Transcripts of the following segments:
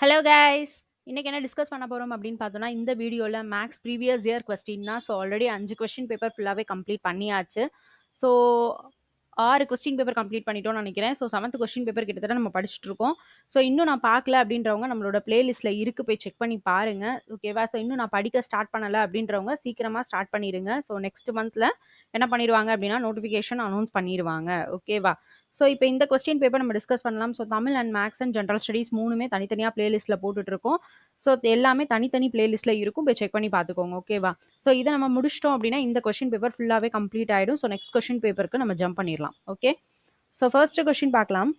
Hello guys! இன்னைக்கு என்ன discuss பண்ண போறோம் அப்படின்னு பார்த்தோம்னா, இந்த வீடியோல மேத்ஸ் ப்ரீவியஸ் இயர் கொஸ்டின் தான். ஸோ ஆல்ரெடி 5 கொஸ்டின் பேப்பர் ஃபுல்லாவே கம்ப்ளீட் பண்ணியாச்சு. ஸோ 6 கொஸ்டின் பேப்பர் கம்ப்ளீட் பண்ணிட்டோம்னு நினைக்கிறேன். ஸோ 7த் கொஸ்டின் பேப்பர் கிட்டத்தட்ட நம்ம படிச்சுட்டு இருக்கோம். ஸோ இன்னும் நான் பார்க்கல அப்படின்றவங்க நம்மளோட பிளேலிஸ்ட்ல இருக்கு, போய் செக் பண்ணி பாருங்க. ஓகேவா? ஸோ இன்னும் நான் படிக்க ஸ்டார்ட் பண்ணல அப்படின்றவங்க சீக்கிரமா ஸ்டார்ட் பண்ணிருங்க. ஸோ நெக்ஸ்ட் மந்த்ல என்ன பண்ணிருவாங்க அப்படின்னா நோட்டிஃபிகேஷன் அனௌன்ஸ் பண்ணிருவாங்க. ஓகேவா? ஸோ இப்போ இந்த கொஸ்டின் பேப்பர் நம்ம டிஸ்கஸ் பண்ணலாம். So Tamil and maths and general studies 3மே தனித்தனியாக பிளேலிஸ்ட்டில் போட்டுட்ருக்கோம். ஸோ எல்லாமே தனித்தனி பிளேலிஸ்ட்டில் இருக்கும், போய் செக் பண்ணி பார்த்துக்கோங்க. ஓகேவா? ஸோ இதை நம்ம முடிச்சிட்டோம் அப்படின்னா இந்த கொஸ்டின் பேப்பர் ஃபுல்லாகவே கம்ப்ளீட் ஆகிடும். ஸோ நெக்ஸ்ட் கொஸ்டின் பேப்பருக்கு நம்ம ஜம்ப் பண்ணிடலாம். ஓகே, ஸோ ஃபர்ஸ்ட் கொஸ்டின் பார்க்கலாம்.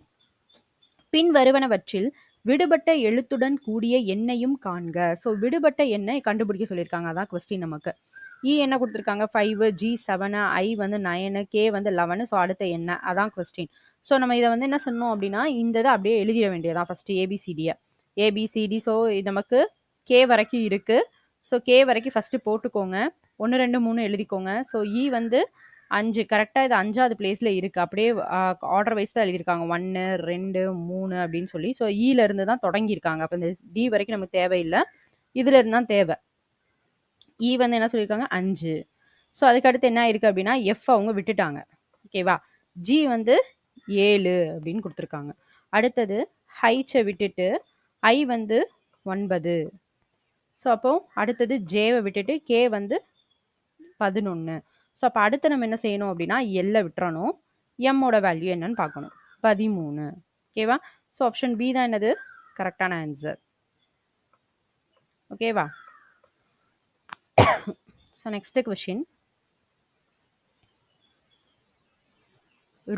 பின் வருவனவற்றில் விடுபட்ட எழுத்துடன் கூடிய எண்ணையும் காண்க. ஸோ விடுபட்ட எண்ணை கண்டுபிடிக்க சொல்லியிருக்காங்க. அதான் கொஸ்டின் நமக்கு. இ என்ன கொடுத்துருக்காங்க? 5, ஜி 7, ஐ வந்து 9, கே வந்து 11. ஸோ அடுத்த என்ன? அதான் கொஸ்டின். ஸோ நம்ம இதை வந்து என்ன சொன்னோம் அப்படின்னா இந்த இதை அப்படியே எழுதிட வேண்டியதான் ஃபஸ்ட்டு ஏபிசிடியை. ஏபிசிடி. ஸோ இது நமக்கு கே வரைக்கும் இருக்குது. ஸோ கே வரைக்கும் ஃபஸ்ட்டு போட்டுக்கோங்க. 1, 2, 3 எழுதிக்கோங்க. ஸோ இ வந்து 5 கரெக்டாக இது 5வது பிளேஸில் இருக்குது. அப்படியே ஆர்டர் வைஸ் தான் எழுதியிருக்காங்க. 1, 2, 3 அப்படின்னு சொல்லி. ஸோ இருந்து தான் தொடங்கியிருக்காங்க. அப்போ இந்த டி வரைக்கும் நமக்கு தேவையில்லை, இதுல இருந்து தான் தேவை. இ வந்து என்ன சொல்லியிருக்காங்க? 5. ஸோ அதுக்கடுத்து என்ன இருக்குது அப்படின்னா எஃப் அவங்க விட்டுட்டாங்க. ஓகேவா? ஜி வந்து 7 அப்படின்னு கொடுத்துருக்காங்க. அடுத்தது ஹைச்சை விட்டுட்டு ஐ வந்து 9. ஸோ அப்போ அடுத்தது ஜேவை விட்டுட்டு கே வந்து 11. ஸோ அப்போ அடுத்து நம்ம என்ன செய்யணும் அப்படின்னா எல்லை விட்டுறணும். எம்மோட வேல்யூ என்னன்னு பார்க்கணும். 13. ஓகேவா? ஸோ ஆப்ஷன் பி தான் என்னது கரெக்டான ஆன்சர். ஓகேவா? So next question.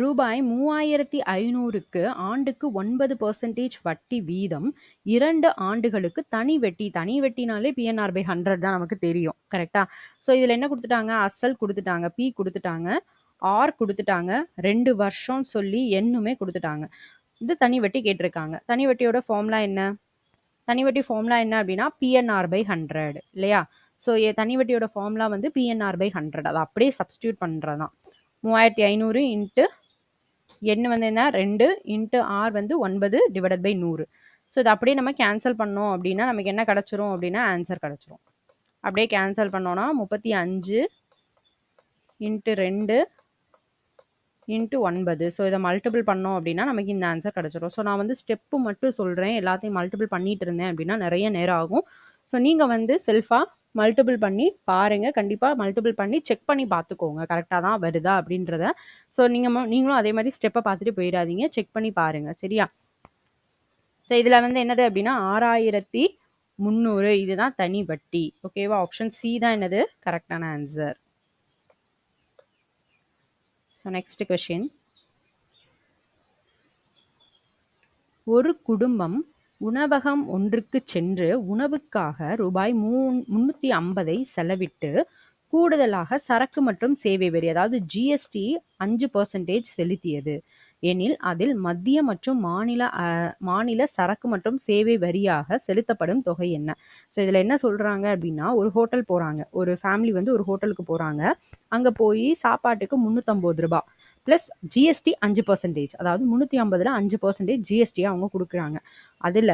ரூபாய் 3500க்கு ஆண்டுக்கு 9% வட்டி வீதம் 2 ஆண்டுகளுக்கு தனி வெட்டி. தனி வெட்டினாலே பிஎன்ஆர் பை 100 தான் நமக்கு தெரியும். கரெக்டா? ஸோ இதில் என்ன கொடுத்துட்டாங்க? அசல் கொடுத்துட்டாங்க, பி கொடுத்துட்டாங்க, ஆர் கொடுத்துட்டாங்க, 2 வருஷம் சொல்லி எண்ணுமே கொடுத்துட்டாங்க. இது தனி வட்டி கேட்டிருக்காங்க. தனி வட்டியோட ஃபார்முலா என்ன? தனி வட்டி ஃபார்முலா என்ன அப்படின்னா பிஎன்ஆர் பை 100 இல்லையா? ஸோ தனி வட்டியோட ஃபார்முலா வந்து பிஎன்ஆர் பை 100. அதை அப்படியே சப்ஸ்டியூட் பண்ணுறது தான். 3500 இன்ட்டு எண் வந்து என்ன? 2 இன்ட்டு ஆர் வந்து 9 டிவைடட் பை 100. ஸோ இது அப்படியே நம்ம கேன்சல் பண்ணோம் அப்படின்னா நமக்கு என்ன கிடச்சிரும் அப்படின்னா ஆன்சர் கிடச்சிரும். அப்படியே கேன்சல் பண்ணோன்னா 35 இன்ட்டு 2 இன்ட்டு 9. ஸோ இதை மல்டிபிள் பண்ணோம் அப்படின்னா நமக்கு இந்த ஆன்சர் கிடச்சிரும். ஸோ நான் வந்து ஸ்டெப்பு மட்டும் சொல்கிறேன், எல்லாத்தையும் மல்டிபிள் பண்ணிட்டு இருந்தேன் அப்படின்னா நிறைய நேரம் ஆகும். ஸோ நீங்கள் வந்து செல்ஃபாக மல்டிபிள் பண்ணி பாருங்கள். கண்டிப்பாக மல்டிபிள் பண்ணி செக் பண்ணி பார்த்துக்கோங்க கரெக்டாக தான் வருதா அப்படின்றத. ஸோ நீங்களும் அதே மாதிரி ஸ்டெப்பை பார்த்துட்டு போயிடாதீங்க, செக் பண்ணி பாருங்கள். சரியா? ஸோ இதில் வந்து என்னது அப்படின்னா 6300 இதுதான் தனி வட்டி. ஓகேவா? ஆப்ஷன் சி தான் என்னது கரெக்டான ஆன்சர். So next question. ஒரு குடும்பம் உணவகம் ஒன்றுக்கு சென்று உணவுக்காக ரூபாய் 350 செலவிட்டு கூடுதலாக சரக்கு மற்றும் சேவை வரி அதாவது ஜிஎஸ்டி 5% செலுத்தியது எனில் அதில் மத்திய மற்றும் மாநில சரக்கு மற்றும் சேவை வரியாக செலுத்தப்படும் தொகை என்ன? ஸோ இதில் என்ன சொல்கிறாங்க அப்படின்னா ஒரு ஹோட்டல் போகிறாங்க, ஒரு ஃபேமிலி வந்து ஒரு ஹோட்டலுக்கு போகிறாங்க. அங்கே போய் சாப்பாட்டுக்கு 350 ரூபாய் ப்ளஸ் ஜிஎஸ்டி 5%, அதாவது 350ல் 5% ஜிஎஸ்டியை அவங்க கொடுக்குறாங்க. அதில்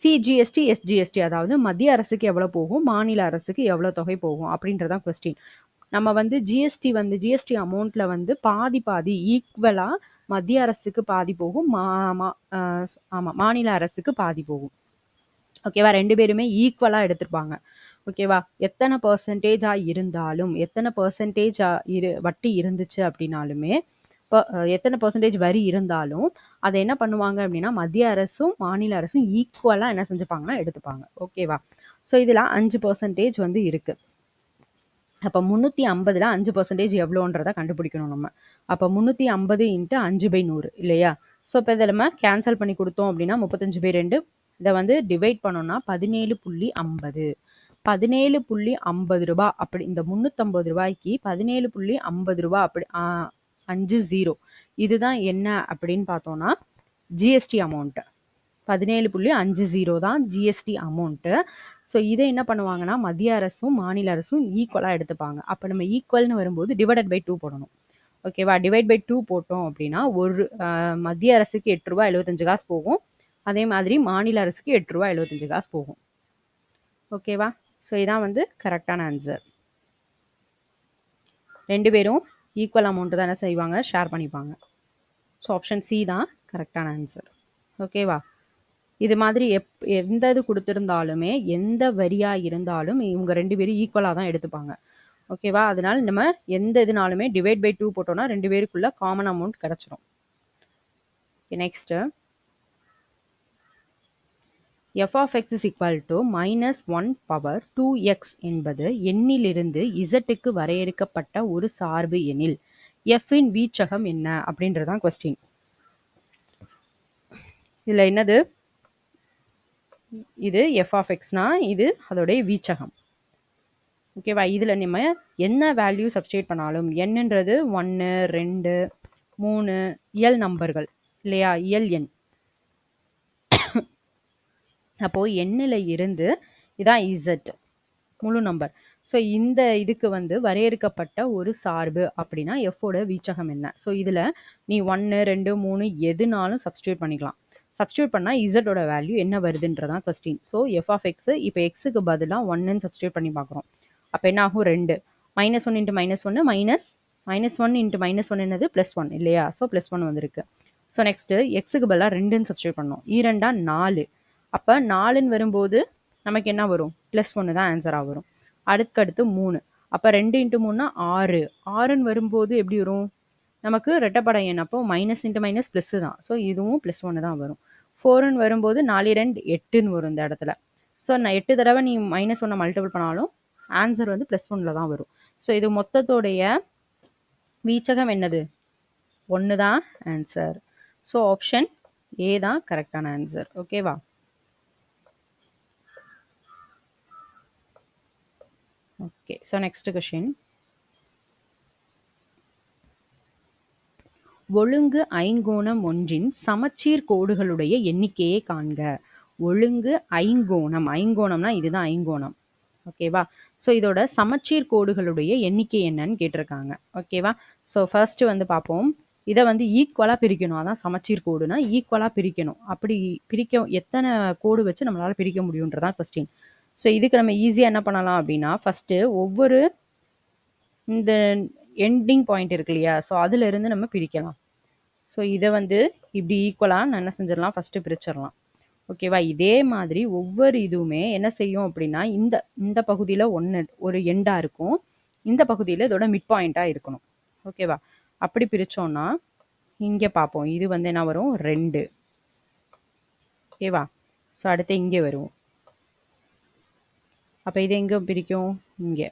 சிஜிஎஸ்டி எஸ்ஜிஎஸ்டி அதாவது மத்திய அரசுக்கு எவ்வளோ போகும், மாநில அரசுக்கு எவ்வளோ தொகை போகும் அப்படின்றதான் கொஸ்டின். நம்ம வந்து ஜிஎஸ்டி அமௌண்ட்டில் வந்து பாதி ஈக்குவலாக மத்திய அரசுக்கு பாதி போகும், ஆமாம் மாநில அரசுக்கு பாதி போகும். ஓகேவா? 2 பேருமே ஈக்குவலாக எடுத்துருப்பாங்க. ஓகேவா? எத்தனை பர்சன்டேஜாக இருந்தாலும் எத்தனை பர்சன்டேஜாக வட்டி இருந்துச்சு அப்படின்னாலுமே எத்தனை பர்சன்டேஜ் வரி இருந்தாலும் அதை என்ன பண்ணுவாங்க அப்படின்னா மத்திய அரசும் மாநில அரசும் ஈக்குவலாக என்ன செஞ்சுப்பாங்கன்னா எடுத்துப்பாங்க. ஓகேவா? ஸோ இதில் 5% வந்து இருக்குது. அப்போ 350ல் 5% எவ்வளோன்றதை கண்டுபிடிக்கணும் நம்ம. அப்போ 350 இன்ட்டு 5/100 இல்லையா? ஸோ இப்போ இதை நம்ம கேன்சல் பண்ணி கொடுத்தோம் அப்படின்னா 35/2 இதை வந்து டிவைட் பண்ணோம்னா 17.50. 17.50 ரூபா. அப்படி இந்த 350 ரூபாய்க்கு 17.50 ரூபா அப்படி 50 இதுதான் என்ன அப்படின்னு பார்த்தோம்னா ஜிஎஸ்டி அமௌண்ட்டு. 17.50 தான் ஜிஎஸ்டி அமௌண்ட்டு. ஸோ இதை என்ன பண்ணுவாங்கன்னா மத்திய அரசும் மாநில அரசும் ஈக்குவலாக எடுத்துப்பாங்க. அப்போ நம்ம ஈக்குவல்னு வரும்போது டிவைடட் பை 2 போடணும். ஓகேவா? டிவைட் பை 2 போட்டோம் அப்படின்னா ஒரு மத்திய அரசுக்கு 8 ரூபா 75 காசு போகும், அதே மாதிரி மாநில அரசுக்கு ரூ. 8.75 போகும். ஓகேவா? ஸோ இதான் வந்து கரெக்டான ஆன்சர். 2 பேரும் ஈக்குவல் அமௌண்ட் தானே செய்வாங்க, ஷேர் பண்ணிப்பாங்க. ஸோ ஆப்ஷன் சி தான் கரெக்டான ஆன்சர். ஓகேவா? இது மாதிரி எந்த இது கொடுத்துருந்தாலுமே, எந்த வரியாக இருந்தாலும் இவங்க 2 பேரும் ஈக்குவலாக தான் எடுத்துப்பாங்க. ஓகேவா? அதனால நம்ம எந்த இதுனாலுமே டிவைட் பை 2 போட்டோம்னா 2 பேருக்குள்ள காமன் அமௌண்ட் கிடச்சிரும். Next f of x is equal to -1 power 2x என்பது எண்ணிலிருந்து zக்கு வரையறுக்கப்பட்ட ஒரு சார்பு எனில் f இன் வீச்சகம் என்ன அப்படின்றதான் கொஸ்டின். இதில் என்னது, இது f of xனா இது அதோடைய வீச்சகம். ஓகேவா? இதில் நம்ம என்ன வேல்யூ சப்ஸ்டியூட் பண்ணாலும் என்னன்றது 1 2 3 இயல் நம்பர்கள் இல்லையா, இயல் எண். அப்போது எண்ணில் இருந்து இதான் இசட் முழு நம்பர். ஸோ இந்த இதுக்கு வந்து வரையறுக்கப்பட்ட ஒரு சார்பு அப்படின்னா எஃபோட வீச்சகம் என்ன. ஸோ இதில் நீ 1 2 3 எதுனாலும் சப்ஸ்டியூட் பண்ணிக்கலாம். சப்ஸ்டியூட் பண்ணால் இசட்டோட வேல்யூ என்ன வருதுன்றதான் question. So f of x இப்போ எக்ஸுக்கு பதிலாக 1ன்னு சப்ஸ்டியூட் பண்ணி பார்க்குறோம். அப்போ என்ன ஆகும், 2 -1 இன்ட்டு -1 -1 இன்ட்டு -1 என்னது +1 இல்லையா. ஸோ +1 வந்திருக்கு. ஸோ நெக்ஸ்ட்டு எக்ஸுக்கு பதிலாக 2ன்னு சப்ஸ்டியூட் பண்ணோம். 2 4. அப்போ 4ன்னு வரும்போது நமக்கு என்ன வரும், +1 தான் ஆன்சராக வரும். அடுத்தடுத்து 3. அப்போ 2 இன்ட்டு 3னா 6. 6ன்னு வரும்போது எப்படி வரும், நமக்கு ரெட்டப்படை எண். அப்போ மைனஸ் இன்ட்டு மைனஸ் ப்ளஸ்ஸு தான். ஸோ இதுவும் +1 தான் வரும். 4ன்னு வரும்போது 4 2 8ன்னு வரும் இந்த இடத்துல. ஸோ நான் 8 தடவை நீ -1 மல்டிபிள் பண்ணாலும் ஆன்சர் வந்து +1 தான் வரும். ஸோ இது மொத்தத்தோடைய வீச்சகம் என்னது, 1 தான் ஆன்சர். ஸோ ஆப்ஷன் ஏ தான் கரெக்டான ஆன்சர். ஓகேவா? ஓகே. So next question. ஒழுங்கு ஐங்கோணம் ஒன்றின் சமச்சீர் கோடுகளுடைய எண்ணிக்கையை காண்க. ஒழுங்கு ஐங்கோணம், ஐங்கோணம்னா இதுதான் ஐங்கோணம். ஓகேவா? ஸோ இதோட சமச்சீர் கோடுகளுடைய எண்ணிக்கை என்னன்னு கேட்டிருக்காங்க. ஓகேவா? ஸோ ஃபர்ஸ்ட் வந்து பார்ப்போம். இதை வந்து ஈக்குவலாக பிரிக்கணும். அதான் சமச்சீர் கோடுனா ஈக்குவலாக பிரிக்கணும். அப்படி பிரிக்க எத்தனை கோடு வச்சு நம்மளால் பிரிக்க முடியுன்றதான் கொஸ்டின். ஸோ இதுக்கு நம்ம ஈஸியாக என்ன பண்ணலாம் அப்படின்னா, ஃபஸ்ட்டு ஒவ்வொரு இந்த எண்டிங் பாயிண்ட் இருக்கு இல்லையா, ஸோ அதிலிருந்து நம்ம பிரிக்கலாம். ஸோ இதை வந்து இப்படி ஈக்குவலாக நான் என்ன செஞ்சிடலாம், ஃபஸ்ட்டு பிரிச்சிடலாம். ஓகேவா? இதே மாதிரி ஒவ்வொரு இதுவுமே என்ன செய்யும் அப்படின்னா, இந்த பகுதியில் ஒரு எண்டாக இருக்கும், இந்த பகுதியில் இதோட மிட் பாயிண்ட்டாக இருக்கணும். ஓகேவா? அப்படி பிரித்தோன்னா இங்கே பார்ப்போம். இது வந்து என்ன வரும், 2. ஓகேவா? ஸோ அடுத்து இங்கே வரும். அப்போ இது எங்கே பிரிக்கும், இங்கே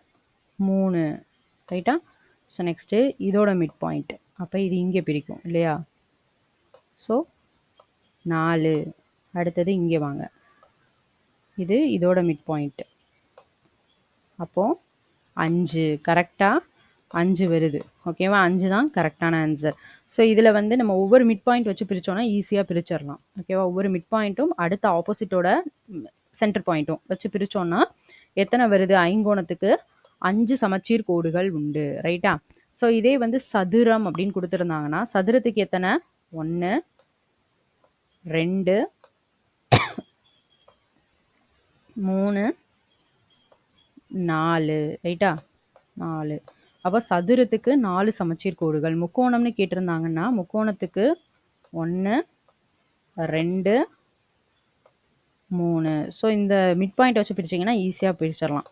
3. ரைட்டா? ஸோ நெக்ஸ்ட்டு இதோட மிட் பாயிண்ட். அப்போ இது இங்கே பிரிக்கும் இல்லையா. ஸோ 4. அடுத்தது இங்கே வாங்க, இது இதோட மிட் பாயிண்ட். அப்போது 5. கரெக்டாக 5 வருது. ஓகேவா? 5 தான் கரெக்டான ஆன்சர். ஸோ இதில் வந்து நம்ம ஒவ்வொரு மிட் பாயிண்ட் வச்சு பிரித்தோன்னா ஈஸியாக பிரிச்சிடலாம். ஓகேவா? ஒவ்வொரு மிட் பாயிண்ட்டும் அடுத்த ஆப்போசிட்டோட சென்டர் பாயிண்ட்டும் வச்சு பிரித்தோன்னா எத்தனை வருது, ஐங்கோணத்துக்கு 5 சமச்சீர் கோடுகள் உண்டு. ரைட்டா? ஸோ இதே வந்து சதுரம் அப்படின்னு கொடுத்துருந்தாங்கன்னா சதுரத்துக்கு எத்தனை, 1 2 3 4. ரைட்டா? 4. அப்போ சதுரத்துக்கு 4 சமச்சீர் கோடுகள். முக்கோணம்னு கேட்டிருந்தாங்கன்னா முக்கோணத்துக்கு 1 2 3. ஸோ இந்த மிட் பாயிண்ட் வச்சு பிரிச்சிங்கன்னா ஈஸியாக பிரிச்சிடலாம்.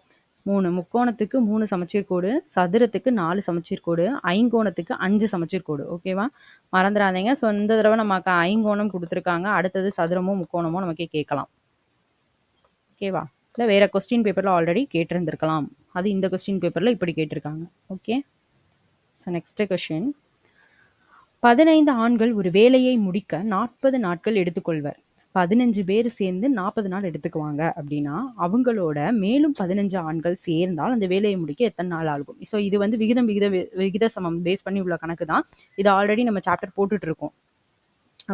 3 முக்கோணத்துக்கு 3 சமச்சீர் கோடு, சதுரத்துக்கு 4 சமச்சீர் கோடு, ஐங்கோணத்துக்கு 5 சமச்சீர் கோடு. ஓகேவா? மறந்துடாதீங்க. ஸோ இந்த தடவை நமக்கு ஐங்கோணம் கொடுத்துருக்காங்க, அடுத்தது சதுரமோ முக்கோணமோ நமக்கே கேட்கலாம். ஓகேவா? இல்லை வேறு கொஸ்டின் பேப்பரில் ஆல்ரெடி கேட்டிருந்துருக்கலாம், அது இந்த கொஸ்டின் பேப்பரில் இப்படி கேட்டிருக்காங்க. ஓகே. So next question. 15 ஆண்கள் ஒரு வேலையை முடிக்க 40 நாட்கள் எடுத்துக்கொள்வர். 15 பேர் சேர்ந்து 40 நாள் எடுத்துக்குவாங்க அப்படின்னா அவங்களோட மேலும் 15 ஆண்கள் சேர்ந்தால் அந்த வேலையை முடிக்க எத்தனை நாள் ஆகும். ஸோ இது வந்து விகித சமம் பேஸ் பண்ணி உள்ள கணக்கு தான். இது ஆல்ரெடி நம்ம சாப்டர் போட்டுட்டு இருக்கோம்.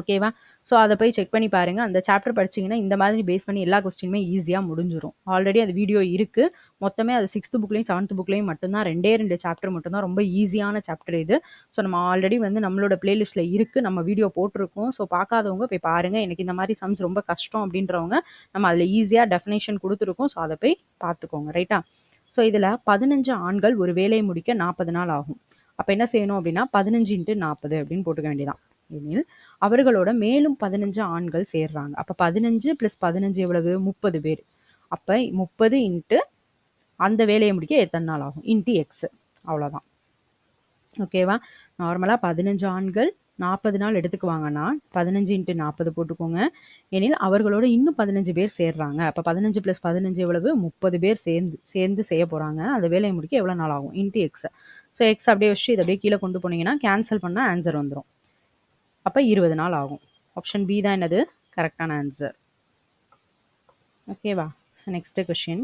ஓகேவா? ஸோ அதை போய் செக் பண்ணி பாருங்க. அந்த சாப்டர் படிச்சீங்கன்னா இந்த மாதிரி பேஸ் பண்ணி எல்லா கொஸ்டினுமே ஈஸியா முடிஞ்சிரும். ஆல்ரெடி அது வீடியோ இருக்கு. மொத்தமே அது 6th புக்லயும் 7th புக்லயும் மட்டும்தான் 2 சாப்டர் மட்டும்தான் ரொம்ப ஈஸியான சாப்டர் இது. ஸோ நம்ம ஆல்ரெடி வந்து நம்மளோட பிளேலிஸ்ட்ல இருக்கு. நம்ம வீடியோ போட்டிருக்கோம். ஸோ பார்க்காதவங்க போய் பாருங்க. எனக்கு இந்த மாதிரி சம்ஸ் ரொம்ப கஷ்டம் அப்படின்றவங்க நம்ம அதில் ஈஸியாக டெஃபினேஷன் கொடுத்துருக்கோம். ஸோ அதை போய் பார்த்துக்கோங்க. ரைட்டா? ஸோ இதில் 15 ஆண்கள் ஒரு வேலையை முடிக்க 40 நாள் ஆகும். அப்போ என்ன செய்யணும் அப்படின்னா 15 × 40 அப்படின்னு போட்டுக்க வேண்டியதான். எனில் அவர்களோட மேலும் 15 ஆண்கள் சேர்றாங்க. அப்போ 15 + 15 எவ்வளவு? 30 பேர். அப்போ 30 × அந்த வேலையை முடிக்க எத்தனை நாள் ஆகும்? × X. அவ்வளோதான். ஓகேவா? நார்மலாக 15 ஆண்கள் 40 நாள் எடுத்துக்குவாங்கன்னா 15 × 40 போட்டுக்கோங்க. எனில் அவர்களோட இன்னும் 15 பேர் சேர்றாங்க. அப்போ 15 + 15 எவ்வளவு? 30 பேர் சேர்ந்து செய்ய போகிறாங்க. அந்த வேலையை முடிக்க எவ்வளோ நாள் ஆகும்? × X. ஸோ எக்ஸ் அப்படியே வச்சு இதை அப்படியே கீழே கொண்டு போனீங்கன்னா கேன்சல் பண்ணால் ஆன்சர் வந்துடும். அப்போ 20 நாள் ஆகும். ஆப்ஷன் பி தான் என்னது? கரெக்டான ஆன்சர். ஓகேவா? So next question.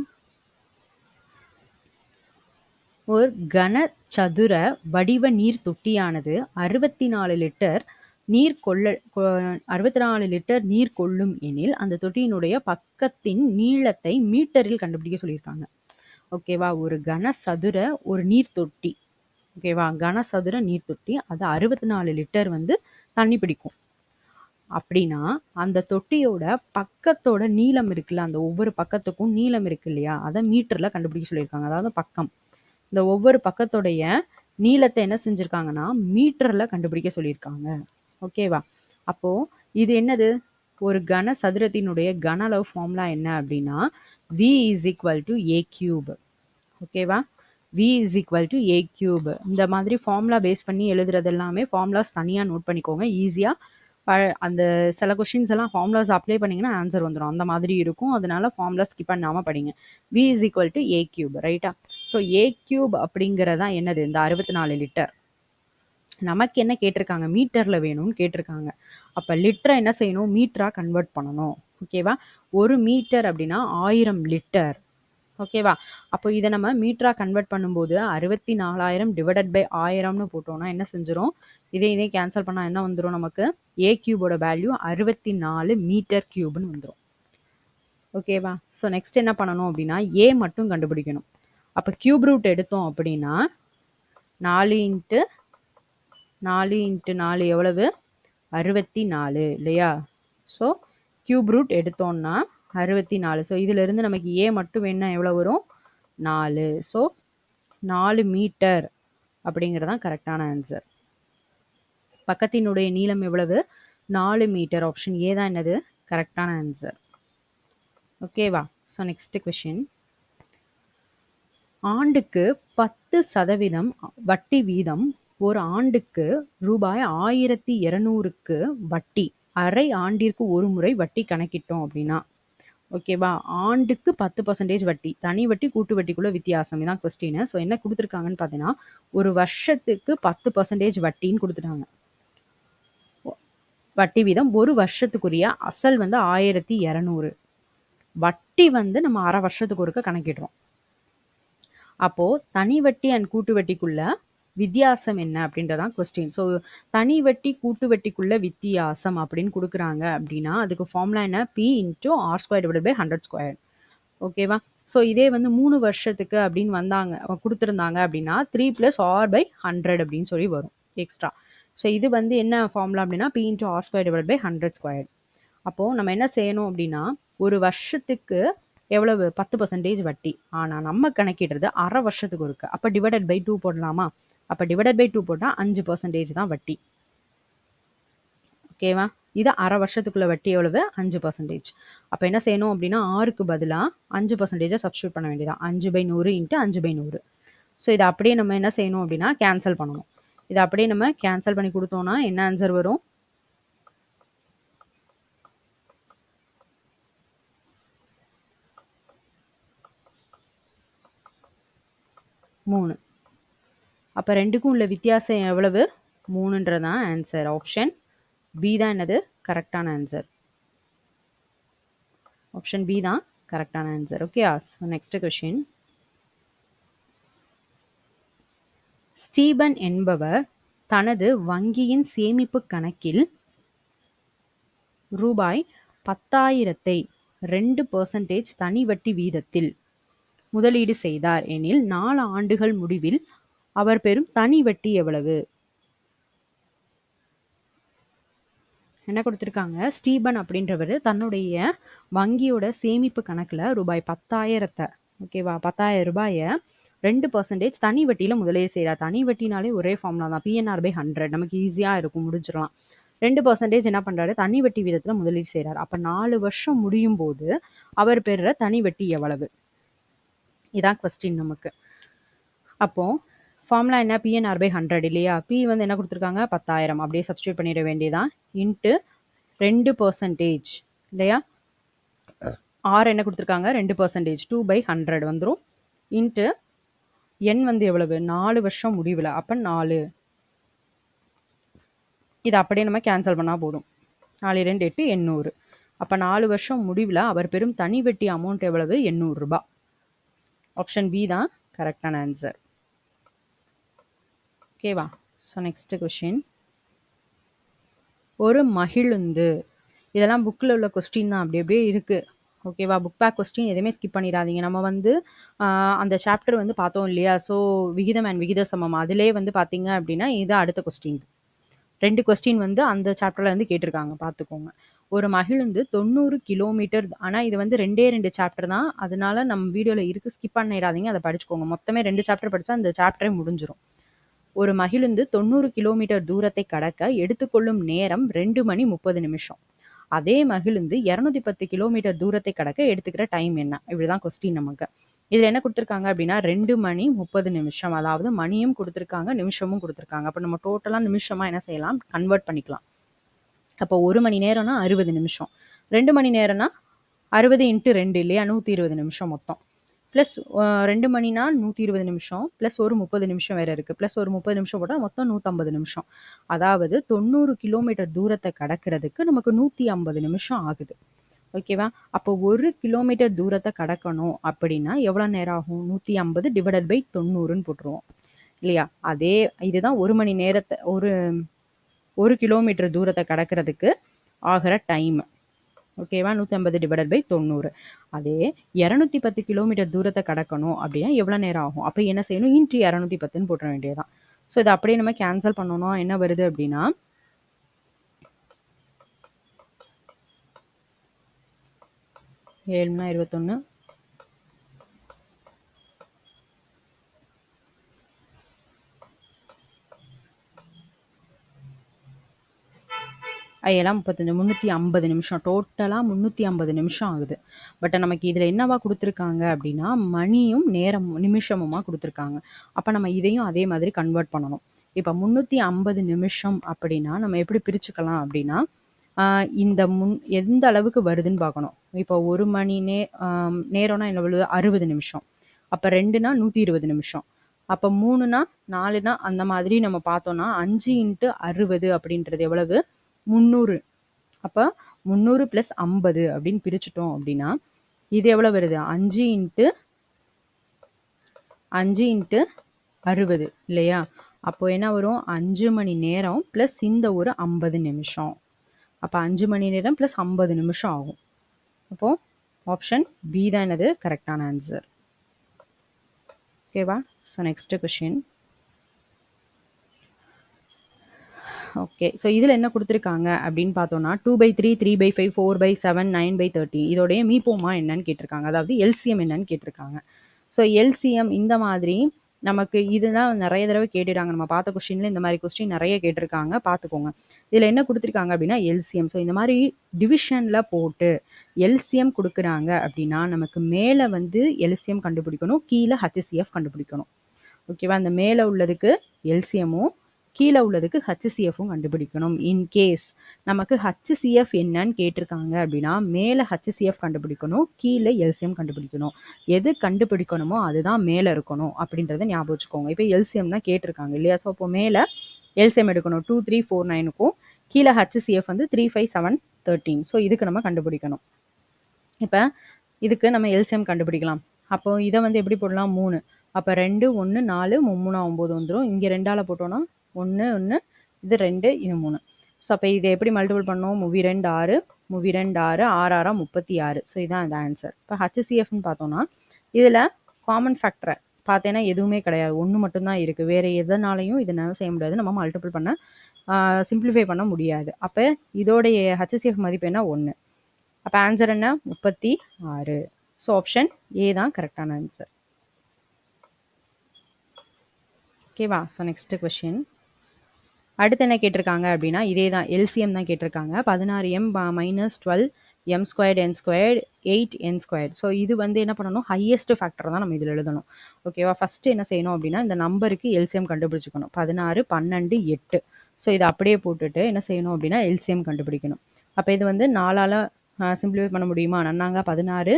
ஒரு கனசதுர வடிவ நீர் தொட்டியானது 64 லிட்டர் நீர் 64 லிட்டர் நீர் கொள்ளும் எனில் அந்த தொட்டியினுடைய பக்கத்தின் நீளத்தை மீட்டரில் கண்டுபிடிக்க சொல்லியிருக்காங்க. ஓகேவா? ஒரு கனசதுர ஒரு நீர் தொட்டி. ஓகேவா? கனசதுர நீர் தொட்டி அது 64 லிட்டர் வந்து தண்ணி பிடிக்கும். அப்படின்னா அந்த தொட்டியோட பக்கத்தோட நீளம் இருக்குல்ல, அந்த ஒவ்வொரு பக்கத்துக்கும் நீளம் இருக்கு இல்லையா, அதை மீட்டர்ல கண்டுபிடிக்க சொல்லியிருக்காங்க. அதாவது பக்கம். இந்த ஒவ்வொரு பக்கத்தோடைய நீளத்தை என்ன செஞ்சிருக்காங்கன்னா மீட்டர்ல கண்டுபிடிக்க சொல்லியிருக்காங்க. ஓகேவா? அப்போ இது என்னது? ஒரு கன சதுரத்தினுடைய கன அளவு ஃபார்முலா என்ன அப்படின்னா v = a³. ஓகேவா? v = a³. இந்த மாதிரி ஃபார்முலா பேஸ் பண்ணி எழுதுறது எல்லாமே ஃபார்முலாஸ் தனியாக நோட் பண்ணிக்கோங்க. ஈஸியாக அந்த சில கொஷின்ஸ் எல்லாம் ஃபார்முலாஸ் அப்ளை பண்ணிங்கன்னா ஆன்சர் வந்துடும். அந்த மாதிரி இருக்கும். அதனால ஃபார்முலா ஸ்கிப் பண்ணாமல் படிங்க. v = a³. ரைட்டா? ஸோ a³ அப்படிங்கிறதான் என்னது? இந்த 64 லிட்டர். நமக்கு என்ன கேட்டிருக்காங்க? மீட்டரில் வேணும்னு கேட்டிருக்காங்க. அப்போ லிட்டரை என்ன செய்யணும்? மீட்டராக கன்வெர்ட் பண்ணணும். ஓகேவா? 1 மீட்டர் அப்படின்னா 1000 லிட்டர். ஓகேவா? அப்போ இதை நம்ம மீட்டராக கன்வெர்ட் பண்ணும்போது 64,000 ÷ 1000ன்னு போட்டோம்னா என்ன செஞ்சிடும்? இதே கேன்சல் பண்ணால் என்ன வந்துடும் நமக்கு? a³ வேல்யூ 64 m³ வந்துடும். ஓகேவா? ஸோ நெக்ஸ்ட் என்ன பண்ணணும் அப்படின்னா ஏ மட்டும் கண்டுபிடிக்கணும். அப்போ கியூப் ரூட் எடுத்தோம் அப்படின்னா 4 × 4 × 4 எவ்வளவு? 64 இல்லையா? ஸோ கியூப் ரூட் எடுத்தோம்னா 64. ஸோ இதிலிருந்து நமக்கு ஏ மட்டும் வேணும்னா எவ்வளோ வரும்? 4. ஸோ 4 மீட்டர் அப்படிங்கிறதான் கரெக்டான ஆன்சர். பக்கத்தினுடைய நீளம் எவ்வளவு? 4 மீட்டர். ஆப்ஷன் ஏ தான் என்னது? கரெக்டான ஆன்சர். ஓகேவா? So next question. ஆண்டுக்கு 10% வட்டி வீதம் ஒரு ஆண்டுக்கு ரூபாய் 1200க்கு வட்டி அரை ஆண்டிற்கு ஒரு முறை வட்டி கணக்கிட்டோம் அப்படின்னா, ஓகேவா? ஆண்டுக்கு 10% வட்டி. தனி வட்டி கூட்டு வட்டிக்குள்ள வித்தியாசம் இதான் கொஸ்டின். ஸோ என்ன கொடுத்துருக்காங்கன்னு பார்த்தீங்கன்னா ஒரு வருஷத்துக்கு 10% வட்டின்னு கொடுத்துட்டாங்க. வட்டி வீதம் ஒரு வருஷத்துக்குரிய அசல் வந்து 1200. வட்டி வந்து நம்ம அரை வருஷத்துக்கு ஒருக்க கணக்கிடுறோம். அப்போ தனி வட்டி அண்ட் கூட்டு வட்டிக்குள்ள வித்தியாசம் என்ன அப்படின்றதான் கொஸ்டின். ஸோ தனி வட்டி கூட்டு வட்டிக்குள்ள வித்தியாசம் அப்படின்னு கொடுக்குறாங்க அப்படின்னா அதுக்கு ஃபார்முலா என்ன? P × R² / 100². ஓகேவா? ஸோ இதே வந்து 3 வருஷத்துக்கு அப்படின்னு கொடுத்துருந்தாங்க அப்படின்னா 3 + R/100 அப்படின்னு சொல்லி வரும் எக்ஸ்ட்ரா. ஸோ இது வந்து என்ன ஃபார்முலா அப்படின்னா P × R² / 100². அப்போது நம்ம என்ன செய்யணும் அப்படின்னா ஒரு வருஷத்துக்கு எவ்வளவு? 10% வட்டி. ஆனால் நம்ம கணக்கிடுறது அரை வருஷத்துக்கு ஒருக்க. அப்போ ÷ 2 போடலாமா? அப்போ ÷ 2 போட்டால் 5% தான் வட்டி. ஓகேவா? இது அரை வருஷத்துக்குள்ள வட்டி எவ்வளவு? 5%. அப்போ என்ன செய்யணும் அப்படின்னா 6க்கு பதிலாக 5% சப்ஸ்டியூட் பண்ண வேண்டியதான். 5/100 × 5/100. ஸோ இதை அப்படியே நம்ம என்ன செய்யணும் அப்படின்னா கேன்சல் பண்ணணும். இதை அப்படியே நம்ம கேன்சல் பண்ணி கொடுத்தோம்னா என்ன ஆன்சர் வரும்? 3. அப்போ ரெண்டுக்கும் உள்ள வித்தியாசம் எவ்வளவு? 3ன்றதான் ஆன்சர். ஆப்ஷன் பி தான் என்னது? கரெக்டான ஆன்சர். ஆப்ஷன் பி தான் கரெக்டான answer. Okay. Next question. Stephen என்பவர் தனது வங்கியின் சேமிப்பு கணக்கில் ரூபாய் 10,000-ஐ 2% தனி வட்டி வீதத்தில் முதலீடு செய்தார் எனில் 4 ஆண்டுகள் முடிவில் அவர் பெறும் தனி வட்டி எவ்வளவு? என்ன கொடுத்திருக்காங்க, ஸ்டீபன் அப்படின்றவர் தன்னுடைய வங்கியோட சேமிப்பு கணக்குல ரூபாய் 10,000 ஓகேவா 10,000 ரூபாயை 2% தனி வட்டியில முதலீடு செய்கிறார். தனி வட்டினாலே ஒரே ஃபார்முலா தான், PNR/100. நமக்கு ஈஸியா இருக்கும், முடிஞ்சிடலாம். 2% என்ன பண்றாரு, தனி வட்டி வீதத்துல முதலீடு செய்கிறார். அப்ப 4 வருஷம் முடியும் போது அவர் பெறுற தனி வட்டி எவ்வளவு? இதான் கொஸ்டின் நமக்கு. அப்போ ஃபார்முலா என்ன, PNR/100 இல்லையா? P வந்து என்ன கொடுத்துருக்காங்க, 10,000. அப்படியே சப்ஸ்டியூட் பண்ணிட வேண்டியதான். இன்ட்டு 2% இல்லையா? R என்ன கொடுத்துருக்காங்க, 2%, 2/100 வந்துடும். இன்ட்டு எண் வந்து எவ்வளவு, 4 வருஷம் முடிவில், அப்போ 4. இதை அப்படியே நம்ம கேன்சல் பண்ணால் போதும். 4 2 8 800. அப்போ 4 வருஷம் முடிவில் அவர் பெறும் தனி வட்டி அமௌண்ட் எவ்வளவு, 800 ரூபாய். ஆப்ஷன் பி தான் கரெக்டான ஆன்சர். ஓகேவா? So next question. ஒரு மகிழுந்து, இதெல்லாம் புக்கில் உள்ள கொஸ்டின் தான், அப்படி அப்படியே இருக்குது. ஓகேவா? புக் பேக் கொஸ்டின் எதுவுமே ஸ்கிப் பண்ணிடாதீங்க. நம்ம வந்து அந்த சாப்டர் வந்து பார்த்தோம் இல்லையா? ஸோ விகிதம் அண்ட் விகித சமம், அதிலே வந்து பார்த்தீங்க அப்படின்னா இது அடுத்த கொஸ்டின். 2 கொஸ்டின் வந்து அந்த சாப்டர்ல வந்து கேட்டிருக்காங்க, பார்த்துக்கோங்க. ஒரு மகிழுந்து 90 கிலோமீட்டர், ஆனால் இது வந்து 2 சாப்டர் தான், அதனால நம்ம வீடியோவில் இருக்குது, ஸ்கிப் பண்ணிடாதீங்க, அதை படிச்சுக்கோங்க. மொத்தமே 2 சாப்டர் படித்தா அந்த சாப்டரே முடிஞ்சிடும். ஒரு மகிழுந்து 90 கிலோமீட்டர் தூரத்தை கடக்க எடுத்துக்கொள்ளும் நேரம் 2 மணி 30 நிமிஷம். அதே மகிழுந்து 210 கிலோமீட்டர் தூரத்தை கடக்க எடுத்துக்கிற டைம் என்ன? இப்படிதான் கொஸ்டின் நமக்கு. இதில் என்ன கொடுத்துருக்காங்க அப்படின்னா 2 மணி 30 நிமிஷம், அதாவது மணியும் கொடுத்துருக்காங்க, நிமிஷமும் கொடுத்துருக்காங்க. அப்போ நம்ம டோட்டலாக நிமிஷமாக என்ன செய்யலாம், கன்வெர்ட் பண்ணிக்கலாம். அப்போ 1 மணி நேரம்னா 60 நிமிஷம், 2 மணி நேரம்னா 60 × 2 இல்லையா, 120 நிமிஷம் மொத்தம். ப்ளஸ் 2 மணினா 120 நிமிஷம், ப்ளஸ் ஒரு 30 நிமிஷம் வேறு இருக்குது, ப்ளஸ் ஒரு 30 நிமிஷம் போட்டால் மொத்தம் 150 நிமிஷம். அதாவது 90 கிலோமீட்டர் தூரத்தை கடக்கிறதுக்கு நமக்கு 150 நிமிஷம் ஆகுது. ஓகேவா? அப்போ 1 கிலோமீட்டர் தூரத்தை கடக்கணும் அப்படின்னா எவ்வளோ நேரம் ஆகும், 150 ÷ 90ன்னு போட்டுருவோம் இல்லையா? அதே இதுதான் 1 மணி நேரத்தை, ஒரு கிலோமீட்டர் தூரத்தை கடக்கிறதுக்கு ஆகிற டைம். ஓகேவா? 150 ÷ 90. அதே 210 கிலோமீட்டர் தூரத்தை கடக்கணும் அப்படின்னா எவ்வளோ நேரம் ஆகும்? அப்போ என்ன செய்யணும், × 210ன்னு போட்டுற வேண்டியதான். ஸோ இதை அப்படியே நம்ம கேன்சல் பண்ணணும். என்ன வருது அப்படின்னா 7 × 21, 35, 350 நிமிஷம், டோட்டலாக 350 நிமிஷம் ஆகுது. பட் நமக்கு இதில் என்னவா கொடுத்துருக்காங்க அப்படின்னா மணியும் நேரம் நிமிஷமுமா கொடுத்துருக்காங்க. அப்போ நம்ம இதையும் அதே மாதிரி கன்வெர்ட் பண்ணணும். இப்போ 350 நிமிஷம் அப்படின்னா நம்ம எப்படி பிரிச்சுக்கலாம் அப்படின்னா, இந்த எந்த அளவுக்கு வருதுன்னு பார்க்கணும். இப்போ 1 மணி நேரம்னா என்ன வருது, 60 நிமிஷம். அப்போ 2னா 120 நிமிஷம். அப்போ 3னா 4னா அந்த மாதிரி நம்ம பார்த்தோம்னா 5 × 60 அப்படின்றது எவ்வளவு, 300. அப்போ 300 + 50 அப்படின்னு பிரிச்சுட்டோம் அப்படின்னா இது எவ்வளோ வருது, 5 × 60 இல்லையா? அப்போ என்ன வரும், 5 மணி நேரம் ப்ளஸ் இந்த ஒரு 50 நிமிஷம். அப்போ 5 மணி நேரம் + 50 நிமிஷம் ஆகும். அப்போது ஆப்ஷன் பி தான் என்னது கரெக்டான ஆன்சர். ஓகேவா? So next question. Okay, so இதில் என்ன கொடுத்துருக்காங்க அப்படின்னு பார்த்தோன்னா 2/3, 3/5, 4/7, 9/13 இதோடைய மீப்போமா என்னன்னு கேட்டிருக்காங்க, அதாவது எல்சிஎம் என்னன்னு கேட்டிருக்காங்க. ஸோ எல்சிஎம் இந்த மாதிரி நமக்கு இதுதான் நிறைய தடவை கேட்டுட்டாங்க. நம்ம பார்த்த கொஸ்டின்ல இந்த மாதிரி கொஸ்டின் நிறைய கேட்டிருக்காங்க, பார்த்துக்கோங்க. இதில் என்ன கொடுத்துருக்காங்க அப்படின்னா எல்சிஎம். ஸோ இந்த மாதிரி டிவிஷனில் போட்டு எல்சிஎம் கொடுக்குறாங்க அப்படின்னா நமக்கு மேலே வந்து எல்சிஎம் கண்டுபிடிக்கணும், கீழே ஹச்சிஎஃப் கண்டுபிடிக்கணும். ஓகேவா? அந்த மேலே உள்ளதுக்கு எல்சிஎம்மும் கீழே உள்ளதுக்கு ஹச்சிஎஃப்பும் கண்டுபிடிக்கணும். இன்கேஸ் நமக்கு ஹச்சிஎஃப் என்னன்னு கேட்டிருக்காங்க அப்படின்னா மேலே ஹச்சிஎஃப் கண்டுபிடிக்கணும், கீழே எல்சிஎம் கண்டுபிடிக்கணும். எது கண்டுபிடிக்கணுமோ அதுதான் மேலே இருக்கணும் அப்படின்றத ஞாபகம் வச்சுக்கோங்க. இப்போ எல்சிஎம் தான் கேட்டிருக்காங்க இல்லையா? ஸோ அப்போ மேலே எல்சிஎம் எடுக்கணும் 2 3 4 9க்கும், கீழே ஹச்சிஎஃப் வந்து 3 5 7 13. ஸோ இதுக்கு நம்ம கண்டுபிடிக்கணும். இப்போ இதுக்கு நம்ம எல்சிஎம் கண்டுபிடிக்கலாம். அப்போ இதை வந்து எப்படி போடலாம், 3. அப்போ 2 1 4 3 9 வந்துடும். இங்கே 2ஆல் போட்டோன்னா 1 1, இது 2, இது 3. ஸோ அப்போ இதை எப்படி மல்டிபிள் பண்ணோம், 2 6, 2 6 6 6 36. ஸோ இதான் இந்த ஆன்சர். இப்போ ஹச்சிசிஎஃப்னு பார்த்தோம்னா இதில் காமன் ஃபேக்டரை பார்த்தேன்னா எதுவுமே கிடையாது, ஒன்று மட்டும்தான் இருக்குது. வேறு எதனாலையும் இதனால் செய்ய முடியாது, நம்ம மல்டிபிள் பண்ண சிம்பிளிஃபை பண்ண முடியாது. அப்போ இதோடைய ஹச்சிசிஎஃப் மதிப்பு என்ன 1. அப்போ ஆன்சர் என்ன 36. ஸோ ஆப்ஷன் ஏ தான் கரெக்டான ஆன்சர். ஓகேவா? So next question. அடுத்து என்ன கேட்டிருக்காங்க அப்படின்னா இதே தான், எல்சிஎம் தான் கேட்டிருக்காங்க. 16m minus 12m squared n squared 8n squared. So இது வந்து என்ன பண்ணணும், ஹையஸ்ட் ஃபேக்டர் தான் நம்ம இதில் எழுதணும். ஓகேவா? ஃபஸ்ட்டு என்ன செய்யணும் அப்படின்னா இந்த நம்பருக்கு எல்சிஎம் கண்டுபிடிச்சிக்கணும். 16 12 8. ஸோ இதை அப்படியே போட்டுட்டு என்ன செய்யணும் அப்படின்னா எல்சிஎம் கண்டுபிடிக்கணும். அப்போ இது வந்து 4ஆல் சிம்பிளிஃபை பண்ண முடியுமா? நன்னாங்க 16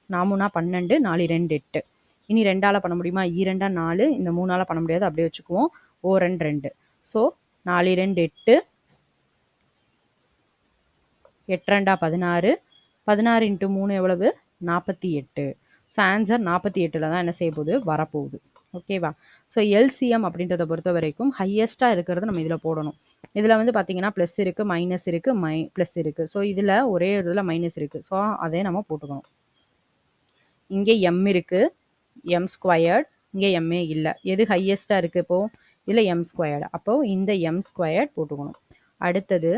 4 12 4 2 8. இனி 2ஆல் பண்ண முடியுமா? 2 4, இந்த 3ஆல் பண்ண முடியாது, அப்படியே வச்சுக்குவோம். 2 2. ஸோ 4 2 8, 8 2 16, 16 × 3 எவ்வளவு? 48. ஸோ ஆன்சர் 48 தான் என்ன செய்ய போகுது, வரப்போகுது. ஓகேவா? ஸோ எல்சிஎம் அப்படின்றத பொறுத்த வரைக்கும் ஹையஸ்ட்டாக இருக்கிறது நம்ம இதில் போடணும். இதில் வந்து பார்த்தீங்கன்னா ப்ளஸ் இருக்குது, மைனஸ் இருக்குது, ப்ளஸ் இருக்குது. ஸோ இதில் ஒரே இதில் மைனஸ் இருக்குது. ஸோ அதே நம்ம போட்டுக்கணும். இங்கே எம் இருக்குது, எம் ஸ்கொயர்ட், இங்கே எம்ஏ இல்லை. எது ஹையஸ்ட்டாக இருக்குது இப்போது? இதில் எம் ஸ்கொயர்டு. அப்போது இந்த எம் ஸ்கொயர்ட் போட்டுக்கணும். அடுத்தது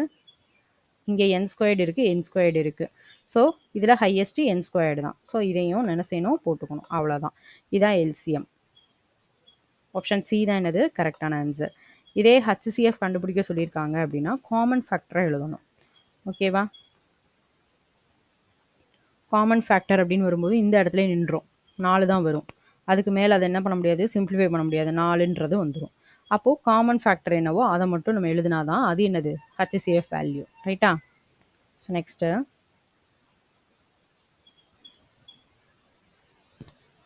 இங்கே என் ஸ்கொயர்டு இருக்குது, என் ஸ்கொயர்டு இருக்குது. ஸோ இதில் ஹையஸ்ட்டு என் ஸ்கொயர்டு தான். ஸோ இதையும் என்ன செய்யணும், போட்டுக்கணும். அவ்வளோதான். இதான் எல்சிஎம். ஆப்ஷன் சி தான் என்னது கரெக்டான ஆன்சர். இதே ஹச்சிசிஎஃப் கண்டுபிடிக்க சொல்லியிருக்காங்க அப்படின்னா காமன் ஃபேக்டரை எழுதணும். ஓகேவா? காமன் ஃபேக்டர் அப்படின்னு வரும்போது இந்த இடத்துல நின்றோம், 4 தான் வரும். அதுக்கு மேலே அதை என்ன பண்ண முடியாது, சிம்பிளிஃபை பண்ண முடியாது, 4ன்றது வந்துடும். அப்போது காமன் ஃபேக்டர் என்னவோ அதை மட்டும் நம்ம எழுதினா தான் அது என்னது ஹச்சிசிஎஃப் வேல்யூ. ரைட்டா? ஸோ நெக்ஸ்ட்டு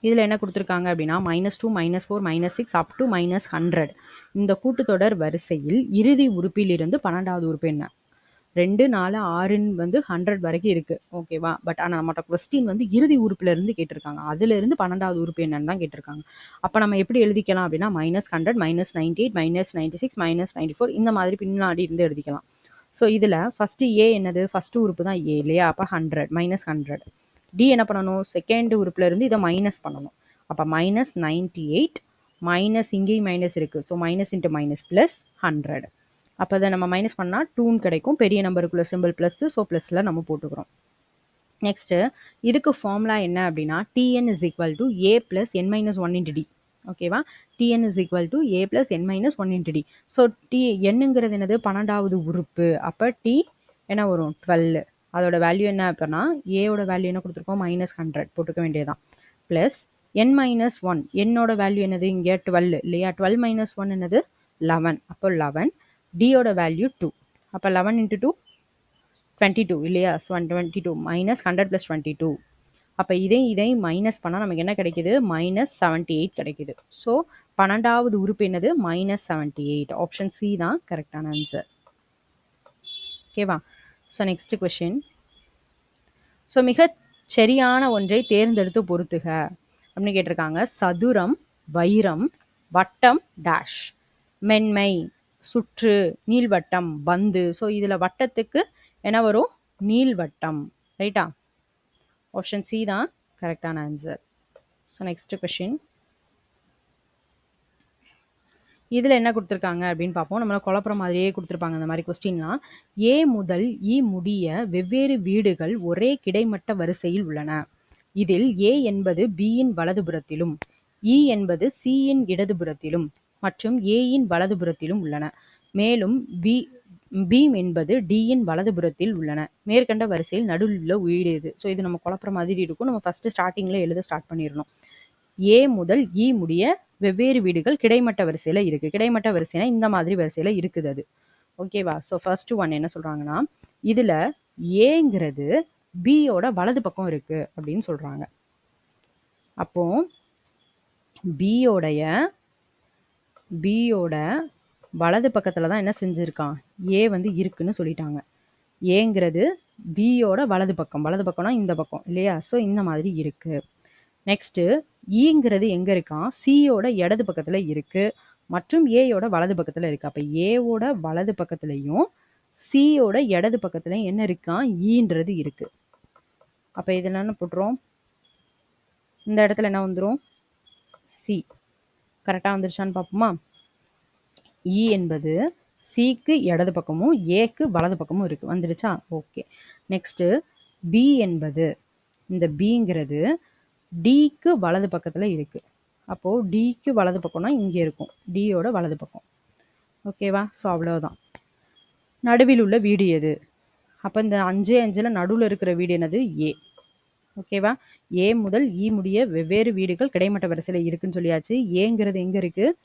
இதில் என்ன கொடுத்துருக்காங்க அப்படின்னா -2 -4 -6 அப் டு -100. இந்த கூட்டுத்தொடர் வரிசையில் இறுதி உறுப்பிலிருந்து 12வது உறுப்பு என்ன? 2 4 6ன்னு வந்து 100 வரைக்கும் இருக்குது. ஓகேவா? பட் ஆனால் நம்மகிட்ட கொஸ்டின் வந்து இறுதி உறுப்புலேருந்து கேட்டிருக்காங்க. அதுலேருந்து 12வது உறுப்பு என்னன்னு தான் கேட்டிருக்காங்க. அப்போ நம்ம எப்படி எழுதிக்கலாம் அப்படின்னா -100 -98 -96 -94 இந்த மாதிரி பின்னாடி இருந்து எழுதிக்கலாம். ஸோ இதில் ஃபஸ்ட்டு ஏ என்னது, ஃபஸ்ட்டு உறுப்பு தான் ஏ இல்லையா? அப்போ 100 -100. டி என்ன பண்ணணும், செகண்ட் உறுப்புலேருந்து இதை மைனஸ் பண்ணணும். அப்போ -98 மைனஸ் இங்கேயும் மைனஸ் இருக்குது. So minus into minus plus 100. அப்போ அதை நம்ம மைனஸ் பண்ணால் 2ன்னு கிடைக்கும். பெரிய நம்பருக்குள்ள சிம்பிள் ப்ளஸ்ஸு. ஸோ ப்ளஸில் நம்ம போட்டுக்கிறோம். நெக்ஸ்ட்டு இதுக்கு ஃபார்முலா என்ன அப்படின்னா Tn is equal to a plus n minus 1 into d. ஓகேவா? Tn is equal to a plus n minus 1 into d. So என்னங்கிறது என்னது, 12வது உறுப்பு. அப்போ டி என்ன வரும், 12. அதோட வேல்யூ என்ன அப்படின்னா ஏவோட வேல்யூ என்ன கொடுத்துருக்கோம், -100 போட்டுக்க வேண்டியதான். ப்ளஸ் n minus 1, என்னோட வேல்யூ என்னது இங்கே 12 இல்லையா? 12 minus 1 என்னது 11. அப்போ 11. டியோட வேல்யூ 2. அப்போ 11 × 2 22 இல்லையா? 22 -100 + 22. அப்போ இதையும் மைனஸ் பண்ணால் நமக்கு என்ன கிடைக்குது, -78 கிடைக்குது. ஸோ 12வது உறுப்பு என்னது, -78. ஆப்ஷன் சி தான் கரெக்டான ஆன்சர். ஓகேவா? So next question. ஸோ மிக சரியான ஒன்றை தேர்ந்தெடுத்து பொறுத்துக அப்படின்னு கேட்டிருக்காங்க. சதுரம், வைரம், வட்டம் டேஷ், மென்மை, சுற்று, நீள்வட்டம், பந்து. ஸோ இதில் வட்டத்துக்கு என்ன வரும், நீள்வட்டம். ரைட்டா? ஆப்ஷன் சி தான் கரெக்டான ஆன்சர். So next question. இதில் என்ன கொடுத்துருக்காங்க அப்படின்னு பார்ப்போம். நம்மளை குழப்புற மாதிரியே கொடுத்துருப்பாங்க இந்த மாதிரி கொஸ்டின்லாம். ஏ முதல் இ முடிய வெவ்வேறு வீடுகள் ஒரே கிடைமட்ட வரிசையில் உள்ளன. இதில் ஏ என்பது பியின் வலதுபுறத்திலும், இ என்பது சியின் இடதுபுறத்திலும் மற்றும் ஏயின் வலதுபுறத்திலும் உள்ளன. மேலும் பி என்பது டியின் வலதுபுறத்தில் உள்ளன. மேற்கண்ட வரிசையில் நடுவில் உள்ள வீடு எது? ஸோ இது நம்ம குழப்புற மாதிரி இருக்கும். நம்ம ஃபஸ்ட்டு ஸ்டார்டிங்கில் எழுத ஸ்டார்ட் பண்ணிடணும். ஏ முதல் இ முடிய வெவ்வேறு வீடுகள் கிடைமட்ட வரிசையில் இருக்குது. கிடைமட்ட வரிசைனா இந்த மாதிரி வரிசையில் இருக்குது அது. ஓகேவா? ஸோ ஃபர்ஸ்ட் ஒன் என்ன சொல்கிறாங்கன்னா இதில் ஏங்கிறது பியோட வலது பக்கம் இருக்குது அப்படின்னு சொல்கிறாங்க. அப்போ பியோட வலது பக்கத்தில் தான் என்ன செஞ்சுருக்கான், ஏ வந்து இருக்குன்னு சொல்லிட்டாங்க. ஏங்கிறது பியோட வலது பக்கம்னா இந்த பக்கம் இல்லையா? ஸோ இந்த மாதிரி இருக்குது. நெக்ஸ்ட்டு ஈங்கிறது எங்கே இருக்கான், சியோட இடது பக்கத்தில் இருக்குது மற்றும் ஏயோட வலது பக்கத்தில் இருக்குது. அப்போ ஏவோட வலது பக்கத்துலையும் சியோட இடது பக்கத்தில் என்ன இருக்கான், ஈன்றது இருக்கு. அப்போ இதில் என்ன போட்டுரும், இந்த இடத்துல என்ன வந்துடும், சி. கரெக்டாக வந்துருச்சான்னு பார்ப்போமா? இ என்பது சிக்கு இடது பக்கமும் ஏக்கு வலது பக்கமும் இருக்குது. வந்துடுச்சா? ஓகே. நெக்ஸ்ட்டு பி என்பது, இந்த பிங்கிறது டிக்கு வலது பக்கத்தில் இருக்குது. அப்போது டிக்கு வலது பக்கம்னா இங்கே இருக்கும், டியோட வலது பக்கம். ஓகேவா? ஸோ அவ்வளோதான். நடுவில் உள்ள வீடு எது? அப்போ இந்த 5 5ல் நடுவில் இருக்கிற வீடு என்னது? ஏ. ஓகேவா? ஏ முதல் இ முடிய வெவ்வேறு வீடுகள் கிடைமட்ட வரிசையில் இருக்குன்னு சொல்லியாச்சு. ஏங்கிறது எங்கே இருக்குது?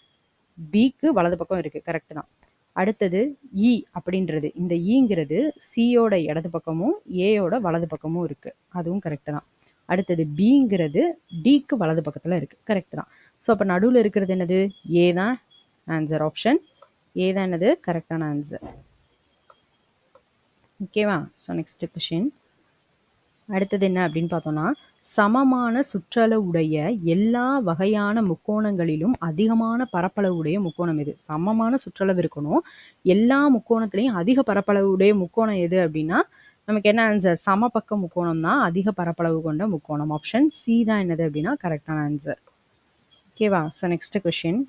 பிக்கு வலது பக்கம் இருக்குது. கரெக்டு தான். அடுத்தது இ அப்படின்றது, இந்த ஈங்கிறது சியோட இடது பக்கமும் ஏயோட வலது பக்கமும் இருக்குது. அதுவும் கரெக்டு தான். அடுத்தது பிங்கிறது டிக்கு வலது பக்கத்தில் இருக்குது. கரெக்டு தான். ஸோ அப்போ நடுவில் இருக்கிறது என்னது? ஏ தான் ஆன்சர். ஆப்ஷன் ஏ தான் என்னது? கரெக்டான ஆன்சர். ஓகேவா? So next question. அடுத்தது என்ன அப்படின்னு பார்த்தோம்னா, சமமான சுற்றளவுடைய எல்லா வகையான முக்கோணங்களிலும் அதிகமான பரப்பளவுடைய முக்கோணம் எது? சமமான சுற்றளவு இருக்கணும், எல்லா முக்கோணத்துலேயும் அதிக பரப்பளவுடைய முக்கோணம் எது அப்படின்னா நமக்கு என்ன ஆன்சர்? சமபக்க முக்கோணம் தான் அதிக பரப்பளவு கொண்ட முக்கோணம். ஆப்ஷன் சி தான் என்னது அப்படின்னா கரெக்டான ஆன்சர். ஓகேவா? So next question.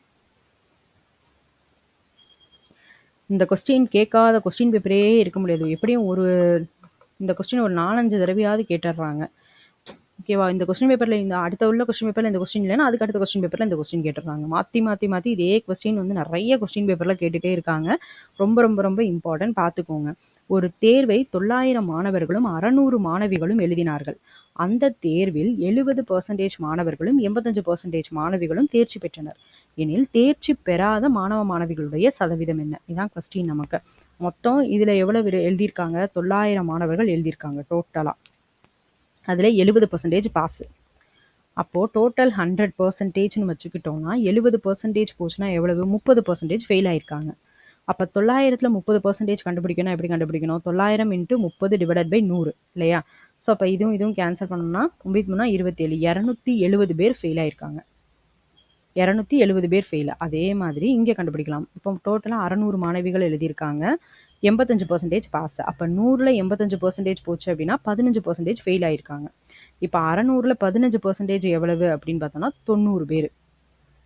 இந்த கொஸ்டின் கேட்காத கொஸ்டின் பேப்பரே இருக்க முடியாது. எப்படியும் இந்த கொஸ்டின் ஒரு 4-5 தடவையாவது கேட்டுடுறாங்க. ஓகேவா? இந்த கொஸ்டின் பேப்பரில் இந்த அடுத்த உள்ள கொஸ்டின் பேப்பரில் இந்த கொஸ்டின் இல்லைன்னா அதுக்கு அடுத்த கொஸ்டின் பேப்பரில் இந்த கொஸ்டின் கேட்டுருக்காங்க. மாற்றி இதே கொஸ்டின் நிறைய கொஸ்டின் பேப்பரில் கேட்டுகிட்டே இருக்காங்க. ரொம்ப ரொம்ப ரொம்ப இம்பார்ட்டன்ட், பார்த்துக்கோங்க. ஒரு தேர்வை 900 மாணவர்களும் 600 மாணவிகளும் எழுதினார்கள். அந்த தேர்வில் 70% மாணவர்களும் 85% மாணவிகளும் தேர்ச்சி பெற்றனர் எனில் தேர்ச்சி பெறாத மாணவ மாணவிகளுடைய சதவீதம் என்ன? இதுதான் கொஸ்டின். நமக்கு மொத்தம் இதில் எவ்வளவு எழுதியிருக்காங்க? 900 மாணவர்கள் எழுதியிருக்காங்க டோட்டலாக. அதில் 70% பாஸு. அப்போது டோட்டல் 100%ன்னு வச்சுக்கிட்டோம்னா 70% போச்சுன்னா எவ்வளவு? 30% ஃபெயில் ஆயிருக்காங்க. அப்போ 900ல் 30% கண்டுபிடிக்கணும். எப்படி கண்டுபிடிக்கணும்? 900 × 30 / 100 இல்லையா? ஸோ அப்போ இதுவும் கேன்சல் பண்ணோம்னா 9 27, 270 பேர் ஃபெயில் ஆயிருக்காங்க. 270 பேர் ஃபெயில். அதே மாதிரி இங்கே கண்டுபிடிக்கலாம். இப்போ டோட்டலாக 600 மாணவிகள் எழுதியிருக்காங்க, 85% பாஸ். அப்போ 100ல் 85% போச்சு அப்படின்னா 15% ஃபெயில் ஆயிருக்காங்க. இப்போ 600ல் 15% எவ்வளவு அப்படின்னு பார்த்தோம்னா 90 பேர்.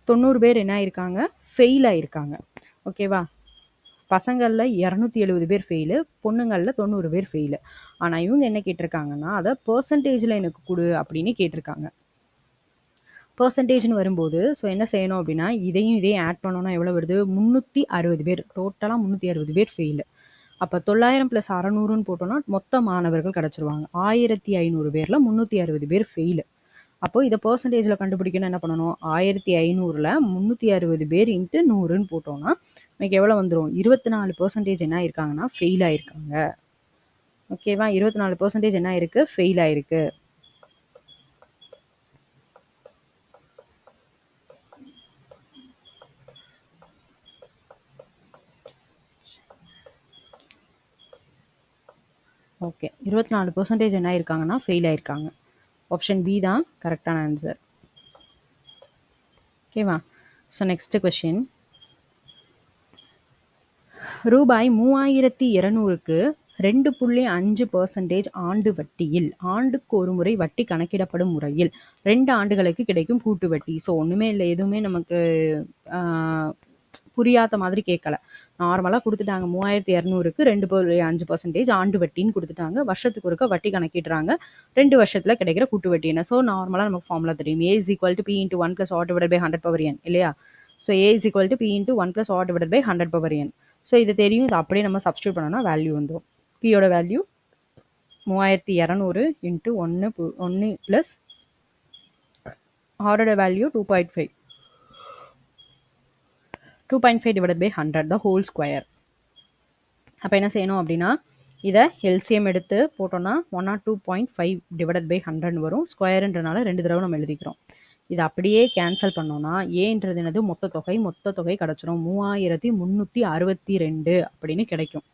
90 பேர் என்ன ஆயிருக்காங்க? ஃபெயில் ஆயிருக்காங்க. ஓகேவா? பசங்களில் 270 பேர் ஃபெயிலு, பொண்ணுங்களில் 90 பேர் ஃபெயிலு. ஆனால் இவங்க என்ன கேட்டிருக்காங்கன்னா அதை பர்சன்டேஜில் எனக்கு கொடு அப்படின்னு கேட்டிருக்காங்க. பர்சன்டேஜ்னு வரும்போது ஸோ என்ன செய்யணும் அப்படின்னா இதையும் ஆட் பண்ணோன்னா எவ்வளோ வருது? 360 பேர். டோட்டலாக 360 பேர் ஃபெயிலு. அப்போ 900 + 600ன்னு போட்டோன்னா மொத்த மாணவர்கள் கிடச்சிருவாங்க. 1500 பேரில் 360 பேர் ஃபெயிலு. அப்போது இதை பர்சன்டேஜில் கண்டுபிடிக்கணும். என்ன பண்ணணும்? 1500ல் 360 பேர் × 100ன்னு போட்டோன்னா நமக்கு எவ்வளோ வந்துடும்? 24% என்ன ஆயிருக்காங்கன்னா ஃபெயில் ஆயிருக்காங்க. ஓகேவா? 24% என்ன ஆயிருக்கு? ஃபெயில் ஆயிருக்கு. ஓகே, 24% என்ன ஆயிருக்காங்கன்னா ஃபெயில் ஆயிருக்காங்க. ஆப்ஷன் பி தான் கரெக்டான ஆன்சர். ஓகேவா? So next question. ரூபாய் 3200க்கு 2.5% ஆண்டு வட்டியில் ஆண்டுக்கு ஒரு முறை வட்டி கணக்கிடப்படும் முறையில் 2 ஆண்டுகளுக்கு கிடைக்கும் கூட்டு வட்டி. ஸோ ஒன்றுமே இல்லை, எதுவுமே நமக்கு புரியாத மாதிரி கேட்கல. நார்மலாக கொடுத்துட்டாங்க. 3200க்கு 2.5% ஆண்டு வட்டின்னு கொடுத்துட்டாங்க. வருஷத்துக்கு ஒருக்க வட்டி கணக்கிடுறாங்க. 2 வருஷத்தில் கிடைக்கிற கூட்டு வட்டி என்ன? ஸோ நார்மலாக நமக்கு ஃபார்முலா தெரியும். A = P × 1 + R / 100/n இல்லையா? So A = P × 1 + R / 100/n. So இது தெரியும். இது அப்படியே நம்ம சப்ஸ்டியூட் பண்ணோம்னா வேல்யூ வந்துடும். பியோட வேல்யூ 3200 × 1 + ஆரோட வேல்யூ 2.5. 2.5 / 100 the whole square. அப்போ என்ன செய்யணும் அப்படின்னா இதை எல்சிஎம் எடுத்து போட்டோம்னா 102.5 / 100 வரும். ஸ்கொயருன்றனால 2 தடவை நம்ம எழுதிக்கிறோம். இதை அப்படியே கேன்சல் பண்ணோம்னா ஏன்றது என்னது? மொத்த தொகை கிடச்சிரும். 3362 அப்படின்னு கிடைக்கும்.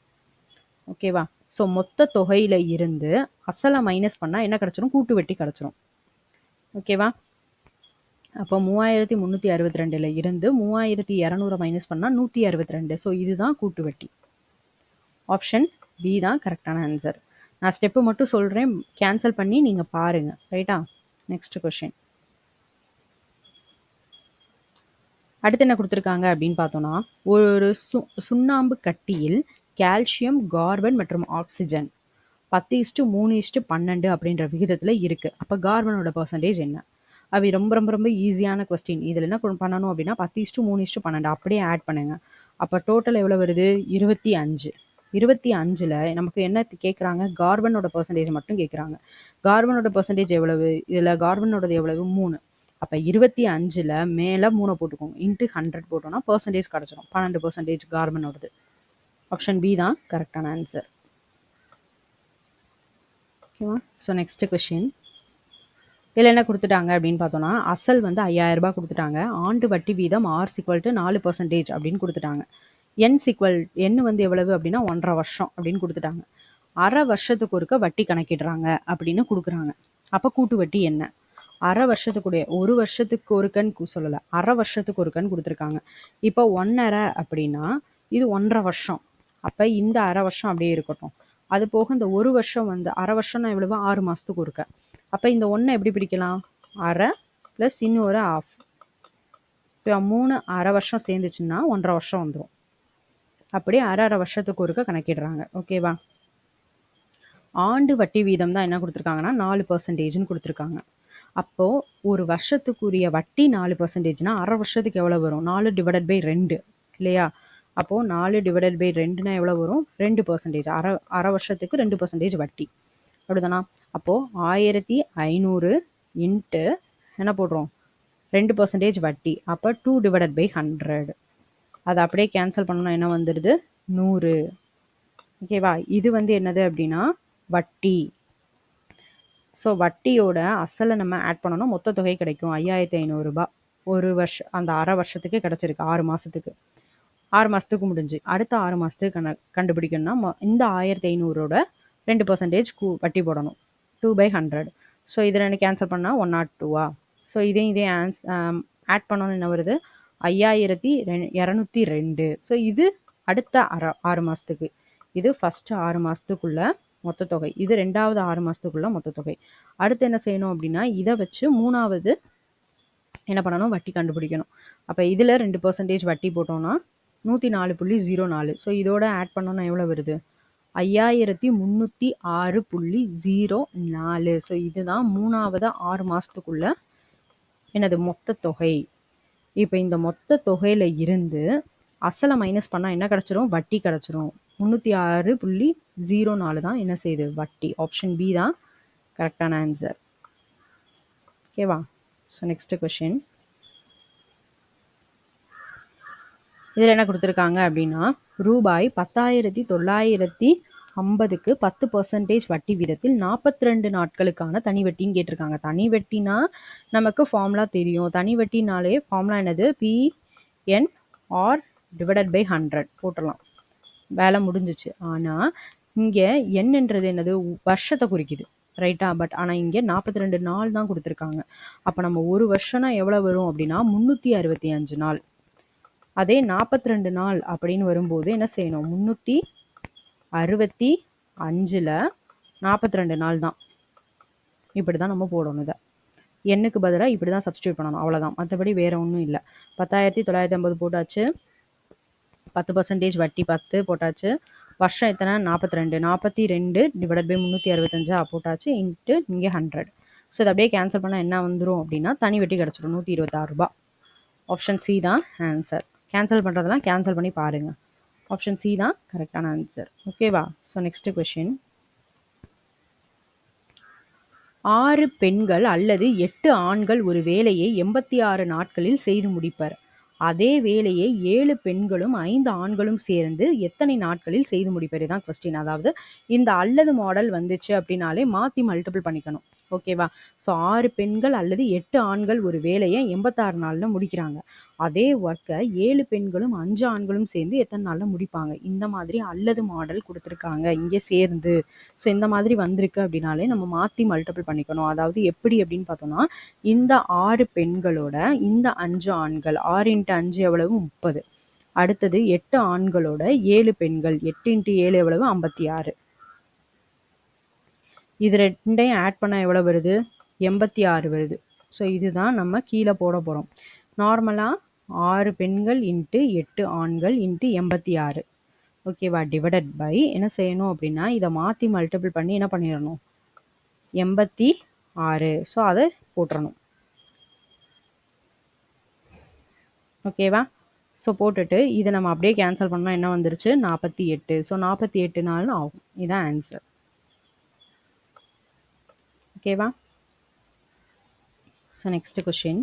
ஓகேவா? ஸோ மொத்த தொகையில் இருந்து அசலை மைனஸ் பண்ணால் என்ன கிடச்சிரும்? கூட்டு வட்டி கிடச்சிரும். ஓகேவா? அப்போ 3362ல் இருந்து 3200 மைனஸ் பண்ணால் 162. ஸோ இதுதான் கூட்டு வட்டி. ஆப்ஷன் பி தான் கரெக்டான ஆன்சர். நான் ஸ்டெப்பு மட்டும் சொல்கிறேன், கேன்சல் பண்ணி நீங்கள் பாருங்கள். ரைட்டா? Next question. அடுத்து என்ன கொடுத்துருக்காங்க அப்படின்னு பார்த்தோன்னா, ஒரு சுண்ணாம்பு கட்டியில் கால்சியம், கார்பன் மற்றும் ஆக்சிஜன் 10:3:12 அப்படின்ற விகிதத்தில் இருக்குது. அப்போ கார்பனோட பர்சன்டேஜ் என்ன? அது ரொம்ப ரொம்ப ரொம்ப ஈஸியான கொஸ்டின். இதில் என்ன பண்ணணும் அப்படின்னா 10:3:12 அப்படியே ஆட் பண்ணுங்கள். அப்போ டோட்டல் எவ்வளோ வருது? 25. 25ல் நமக்கு என்ன கேட்குறாங்க? கார்பனோட பர்சன்டேஜ் மட்டும் கேட்குறாங்க. கார்பனோட பர்சன்டேஜ் எவ்வளவு? இதில் கார்பனோடது எவ்வளவு? 3. அப்போ 25ல் மேலே 3 போட்டுக்கோங்க. இன்ட்டு 100 போட்டோன்னா பர்சன்டேஜ் கிடச்சிடும். 12% கார்பனோடது. ஆப்ஷன் பி தான் கரெக்டான ஆன்சர். ஓகேவா? So next question. இதில் என்ன கொடுத்துட்டாங்க அப்படின்னு பார்த்தோன்னா, அசல் வந்து 5000 ரூபாய் கொடுத்துட்டாங்க. ஆண்டு வட்டி வீதம் R=4% அப்படின்னு கொடுத்துட்டாங்க. எண் வந்து எவ்வளவு அப்படின்னா 1.5 வருஷம் அப்படின்னு கொடுத்துட்டாங்க. அரை வருஷத்துக்கு ஒருக்க வட்டி கணக்கிடுறாங்க அப்படின்னு கொடுக்குறாங்க. அப்போ கூட்டு வட்டி என்ன? அரை வருஷத்துக்குடைய, ஒரு வருஷத்துக்கு ஒருக்கன்னு சொல்லலை, அரை வருஷத்துக்கு ஒருக்கன்னு கொடுத்துருக்காங்க. இப்போ 1.5 அப்படின்னா இது 1.5 வருஷம். அப்போ இந்த அரை வருஷம் அப்படியே இருக்கட்டும். அது போக இந்த ஒரு வருஷம் வந்து அரை வருஷம்னா எவ்வளவு? 6 மாதத்துக்கு ஒருக்க. அப்போ இந்த 1 எப்படி பிடிக்கலாம்? அரை ப்ளஸ் இன்னொரு ஆஃப். இப்போ 3 அரை வருஷம் சேர்ந்துச்சுன்னா 1.5 வருஷம் வந்துடும். அப்படியே அரை வருஷத்துக்கு ஒருக்க கணக்கிடுறாங்க. ஓகேவா? ஆண்டு வட்டி வீதம் தான் என்ன கொடுத்துருக்காங்கன்னா 4%ன்னு கொடுத்துருக்காங்க. அப்போது ஒரு வருஷத்துக்குரிய வட்டி 4%னா அரை வருஷத்துக்கு எவ்வளோ வரும்? 4/2 இல்லையா? அப்போது 4/2னா எவ்வளோ வரும்? 2%. அரை வருஷத்துக்கு 2% வட்டி. அப்படிதானா? அப்போது 1500 இன்ட்டு என்ன போடுறோம்? 2% வட்டி. அப்போ 2/100. அதை அப்படியே கேன்சல் பண்ணோன்னா என்ன வந்துடுது? 100. ஓகேவா? இது வந்து என்னது அப்படின்னா வட்டி. ஸோ வட்டியோட அசலை நம்ம ஆட் பண்ணணும், மொத்த தொகை கிடைக்கும் 5500 ரூபாய். ஒரு வருஷம் அந்த அரை வருஷத்துக்கு கிடச்சிருக்கு. 6 மாதத்துக்கு. 6 மாதத்துக்கு முடிஞ்சு அடுத்த 6 மாதத்துக்கு கண்டுபிடிக்கணும்னா இந்த 1500ஓட 2% வட்டி போடணும். 2/100. ஸோ இதில் என்ன கேன்சல் பண்ணால் 102. ஸோ இதே ஆட் பண்ணணும். என்ன வருது? 5202. ஸோ இது அடுத்த 6 மாதத்துக்கு. இது ஃபஸ்ட்டு 6 மாதத்துக்குள்ள மொத்த தொகை. இது 2வது 6 மாதத்துக்குள்ள மொத்த தொகை. அடுத்து என்ன செய்யணும் அப்படின்னா இதை வச்சு 3வது என்ன பண்ணணும்? வட்டி கண்டுபிடிக்கணும். அப்போ இதில் 2% வட்டி போட்டோம்னா 104.04. ஸோ இதோட ஆட் பண்ணோன்னா எவ்வளோ வருது? 5306.04. ஸோ இதுதான் 3வது 6 மாதத்துக்குள்ள என்னது மொத்த தொகை. இப்போ இந்த மொத்த தொகையில் இருந்து அசலை மைனஸ் பண்ணால் என்ன கிடச்சிரும்? வட்டி கிடச்சிரும். 306.04 தான் என்ன செய்யுது? வட்டி. ஆப்ஷன் பி தான் கரெக்டான ஆன்சர். ஓகேவா? So next question. இதில் என்ன கொடுத்துருக்காங்க அப்படின்னா ரூபாய் 10,950க்கு 10% வட்டி வீதத்தில் 42 நாட்களுக்கான தனி வட்டின்னு கேட்டிருக்காங்க. தனி வட்டினா நமக்கு ஃபார்முலா தெரியும். தனி வட்டினாலே ஃபார்முலா என்னது? PNR/100 போட்டுடலாம். வேலை முடிஞ்சிச்சு. ஆனால் இங்கே என்னன்றது என்னது? வருஷத்தை குறிக்குது. ரைட்டா? பட் ஆனால் இங்கே 42 நாள் தான் கொடுத்துருக்காங்க. அப்போ நம்ம ஒரு வருஷம்னா எவ்வளோ வரும் அப்படின்னா 365 நாள். அதே 42 நாள் அப்படின்னு வரும்போது என்ன செய்யணும்? 365ல் 42 நாள் தான். இப்படி தான் நம்ம போடணும். இதை எண்ணுக்கு பதிலாக இப்படி தான் சப்ஸ்டியூட் பண்ணணும். அவ்வளோதான். மற்றபடி வேறு ஒன்றும் இல்லை. 10,950 போட்டாச்சு. 10% வட்டி 10 போட்டாச்சு. வருஷம் எத்தனை? 42. 42/365 போட்டாச்சு. இன்ட்டு இங்கே 100. ஸோ இதை அப்படியே கேன்சல் பண்ணால் என்ன வந்துடும் அப்படின்னா தனி வட்டி கிடச்சிடும் 126 ரூபாய். ஆப்ஷன் சி தான் ஆன்சர். கேன்சல் பண்ணுறதெல்லாம் கேன்சல் பண்ணி பாருங்கள். ஆப்ஷன் சி தான் கரெக்டான ஆன்சர். ஓகேவா? So next question. 6 பெண்கள் அல்லது 8 ஆண்கள் ஒரு வேலையை 86 நாட்களில் செய்து முடிப்பர். அதே வேலையை 7 பெண்களும் 5 ஆண்களும் சேர்ந்து எத்தனை நாட்களில் செய்து முடிப்பர்? தான் கொஸ்டின். அதாவது இந்த அல்லது மாடல் வந்துச்சு அப்படின்னாலே மாற்றி மல்டிபிள் பண்ணிக்கணும். ஓகேவா? ஸோ 6 பெண்கள் அல்லது 8 ஆண்கள் ஒரு வேலையை 86 நாளில் முடிக்கிறாங்க. அதே ஒர்க்கை 7 பெண்களும் 5 ஆண்களும் சேர்ந்து எத்தனை நாளில் முடிப்பாங்க? இந்த மாதிரி அல்லது மாடல் கொடுத்துருக்காங்க இங்கே சேர்ந்து. ஸோ இந்த மாதிரி வந்திருக்கு அப்படின்னாலே நம்ம மாற்றி மல்டிபிள் பண்ணிக்கணும். அதாவது எப்படி அப்படின்னு பார்த்தோம்னா இந்த 6 பெண்களோட இந்த 5 ஆண்கள் 6 × 5 எவ்வளவு? 30. அடுத்தது 8 ஆண்களோட 7 பெண்கள். 8 × 7 எவ்வளவு? 56. இது ரெண்டையும் ஆட் பண்ணால் எவ்வளோ வருது? 86 வருது. ஸோ இதுதான் நம்ம கீழே போட போகிறோம். நார்மலாக 6 பெண்கள் இன்ட்டு 8 ஆண்கள் இன்ட்டு 86. ஓகேவா? டிவைடட் பை என்ன செய்யணும் அப்படின்னா இதை மாற்றி மல்டிபிள் பண்ணி என்ன பண்ணிடணும்? 86. ஸோ அதை போட்டுறணும். ஓகேவா? ஸோ போட்டுட்டு இதை நம்ம அப்படியே கேன்சல் பண்ணால் என்ன வந்துருச்சு? 48. ஸோ 48 நாள் ஆகும். இதுதான் ஆன்சர். ஓகேவா? So next question.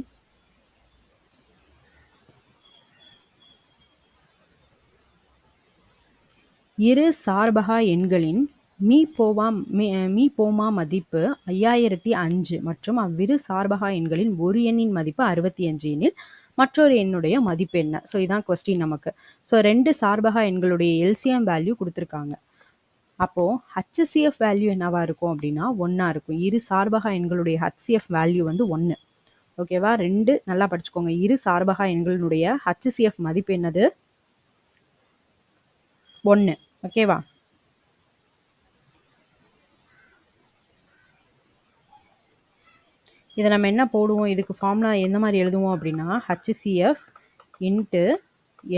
இரு சார்பகா எண்களின் மீ போமா மதிப்பு 5005 மற்றும் அவ்விரு சார்பகா எண்களின் ஒரு எண்ணின் மதிப்பு 65 எனில் மற்றொரு எண்ணுடைய மதிப்பு என்ன? ஸோ இதான் கொஸ்டின் நமக்கு. ஸோ 2 சார்பகா எண்களுடைய எல்சிஎம் வேல்யூ கொடுத்துருக்காங்க. அப்போது ஹச்சிஎஃப் வேல்யூ என்னவா இருக்கும் அப்படின்னா 1 இருக்கும். இரு சார்பகா எண்களுடைய ஹச்சிஎஃப் வேல்யூ வந்து 1. ஓகேவா? 2 நல்லா படிச்சுக்கோங்க. இரு சார்பகா எண்களுடைய ஹச்சிஎஃப் மதிப்பு என்னது? 1. ஓகேவா? இதை நம்ம என்ன போடுவோம்? இதுக்கு ஃபார்முலா எந்த மாதிரி எழுதுவோம் அப்படின்னா HCF into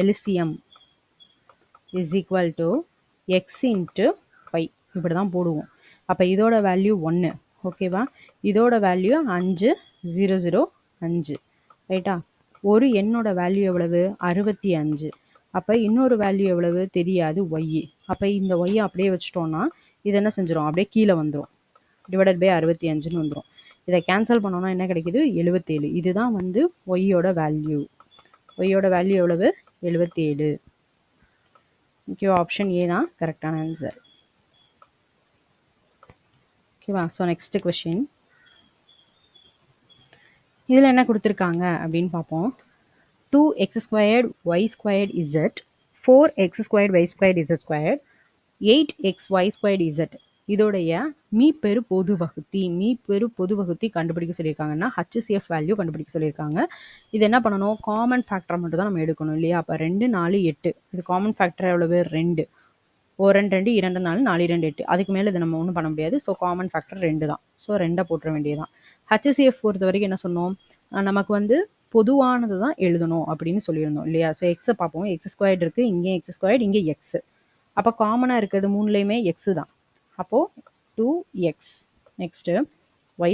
LCM is equal to X into pi, இப்படி தான் போடுவோம். அப்போ இதோட வேல்யூ 1. ஓகேவா? இதோட வேல்யூ 5005. ரைட்டா? ஒரு எண்ணோட வேல்யூ எவ்வளவு? 65. அப்போ இன்னொரு வேல்யூ எவ்வளவு? தெரியாது, ஒய். அப்போ இந்த ஒய்யை அப்படியே வச்சுட்டோன்னா இது என்ன செஞ்சிடும்? அப்படியே கீழே வந்துடும். டிவைடட் பை 65ன்னு வந்துடும். இதை கேன்சல் பண்ணோன்னா என்ன கிடைக்குது? 77. இதுதான் வந்து ஒய்யோட வேல்யூ. ஒய்யோட வேல்யூ எவ்வளவு? 77. ஓகேவா? ஆப்ஷன் ஏ தான் கரெக்டான ஆன்சர். ஓகேவா? So next question. இதில் என்ன கொடுத்துருக்காங்க அப்படின்னு பார்ப்போம். 2x² y² z 4x² y² z², 8xy² z இதோடைய மீப்பெரு பொது வகுத்தி கண்டுபிடிக்க சொல்லியிருக்காங்கன்னா HCF வேல்யூ கண்டுபிடிக்க சொல்லியிருக்காங்க. இது என்ன பண்ணணும்? காமன் ஃபேக்டரை மட்டும் தான் நம்ம எடுக்கணும் இல்லையா? அப்போ 2 4 8. இது காமன் ஃபேக்டர் எவ்வளவு? 2. 1 2 2 4 4 2 8. அதுக்கு மேலே இதை நம்ம ஒன்றும் பண்ண முடியாது. ஸோ காமன் ஃபேக்டர் 2 தான். ஸோ 2 போட்டுற வேண்டியதுதான். HCF பொறுத்த வரைக்கும் என்ன சொன்னோம்? நமக்கு வந்து பொதுவானது தான் எழுதணும் அப்படின்னு சொல்லியிருந்தோம் இல்லையா? ஸோ எக்ஸை பார்ப்போம். x² இருக்குது, இங்கே x², இங்கே எக்ஸ். அப்போ காமனாக இருக்கிறது மூணுலேயுமே எக்ஸு தான். அப்போது 2x. நெக்ஸ்ட்டு y²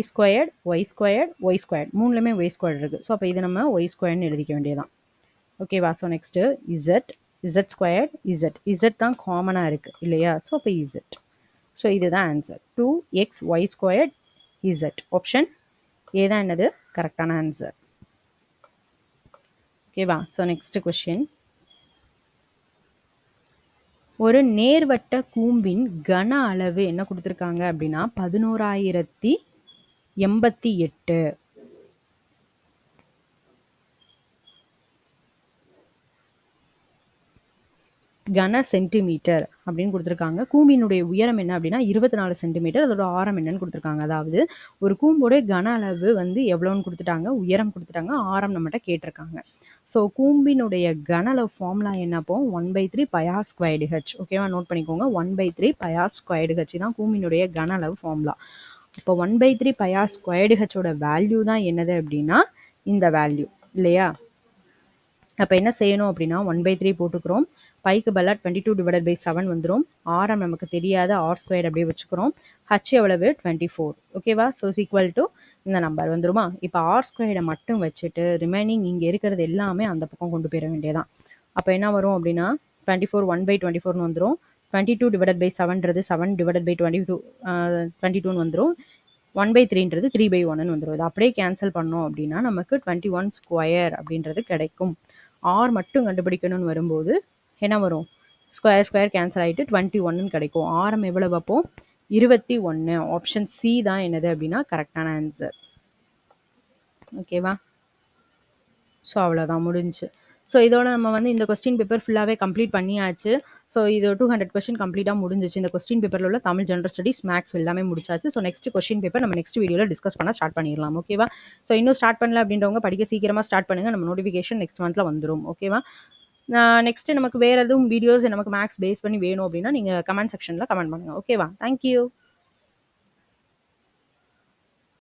மூணுலேயுமே y² இருக்குது. ஸோ அப்போ இது நம்ம y²ன்னு எழுதிக்க வேண்டியதான். ஓகேவா? ஸோ நெக்ஸ்ட்டு z² z தான் காமனாக இருக்குது இல்லையா? ஸோ அப்போ z. ஸோ இதுதான் answer. 2xy² z. Option A தான் என்னது? கரெக்டான ஆன்சர். ஓகேவா? So next question. ஒரு நேர்வட்ட கூம்பின் கன அளவு என்ன கொடுத்துருக்காங்க அப்படின்னா 11088 கன சென்டிமீட்டர் அப்படின்னு கொடுத்துருக்காங்க. கூம்பினுடைய உயரம் என்ன அப்படின்னா 24 சென்டிமீட்டர். அதோட ஆரம் என்னன்னு கொடுத்துருக்காங்க. அதாவது ஒரு கூம்போட கன அளவு வந்து எவ்வளோன்னு கொடுத்துட்டாங்க, உயரம் கொடுத்துட்டாங்க, ஆரம் நம்மகிட்ட கேட்டிருக்காங்க. ஸோ கூம்பினுடைய கன அளவு ஃபார்முலா என்னப்போ 1/3 πr²h. ஓகேவா? நோட் பண்ணிக்கோங்க. 1/3 πr²h தான் கூம்பினுடைய கன அளவு ஃபார்முலா. இப்போ 1/3 πr²hோட வேல்யூ தான் என்னது அப்படின்னா இந்த வேல்யூ இல்லையா? அப்போ என்ன செய்யணும் அப்படின்னா 1/3 போட்டுக்கிறோம். பைக்கு பதிலாக 22/7 வந்துடும். ஆரம் நமக்கு தெரியாத r² அப்படியே வச்சுக்கிறோம். ஹச் எவ்வளவு? 24. ஓகேவா? ஸோ ஈக்குவல் டு இந்த நம்பர் வந்துருமா? இப்போ r² மட்டும் வச்சுட்டு ரிமைனிங் இங்கே இருக்கிறது எல்லாமே அந்த பக்கம் கொண்டு போயிட வேண்டியதான். அப்போ என்ன வரும் அப்படின்னா 24 1/24ன்னு வந்துடும். 22/7ன்றது 7/22 வந்துடும். 1/3ன்றது 3/1ன்னு வந்துடும். இது அப்படியே கேன்சல் பண்ணோம் அப்படின்னா நமக்கு 21² அப்படின்றது கிடைக்கும். ஆர் மட்டும் கண்டுபிடிக்கணும்னு வரும்போது என்ன வரும்? ஸ்கொயர் கேன்சல் ஆகிட்டு 21ன்னு கிடைக்கும். ஆரம் எவ்வளவு அப்போ? 21. ஆப்ஷன் சி தான் என்னது அப்படின்னா கரெக்டான ஆன்சர். ஓகேவா? ஸோ அவ்வளோதான், முடிஞ்சு. ஸோ இதோட நம்ம வந்து இந்த கொஸ்டின் பேப்பர் ஃபுல்லாகவே கம்ப்ளீட் பண்ணியாச்சு. ஸோ இது 200 கொஸ்டின் கம்ப்ளீட்டாக முடிஞ்சிச்சு. இந்த கொஸ்டின் பேப்பரில் உள்ள தமிழ், ஜெனரல் ஸ்டடீஸ், மேக்ஸ் எல்லாமே முடிச்சாச்சு. ஸோ நெக்ஸ்ட் கொஸ்டின் பேப்பர் நம்ம நெக்ஸ்ட் வீடியோவில் டிஸ்கஸ் பண்ண ஸ்டார்ட் பண்ணிடலாம். ஓகேவா? ஸோ இன்னும் ஸ்டார்ட் பண்ணல அப்படின்றவங்க படிக்க சீக்கிரமாக ஸ்டார்ட் பண்ணுங்கள். நம்ம நோட்டிஃபிகேஷன் நெக்ஸ்ட் மந்த்தில் வந்துடும். ஓகேவா? நெக்ஸ்ட் நமக்கு வேற எதுவும் வீடியோஸ் நமக்கு மேக்ஸ் பேஸ் பண்ணி வேணும் அப்படின்னா, நீங்க கமெண்ட் செக்ஷன்ல கமெண்ட் பண்ணுங்க. ஓகேவா? Thank you.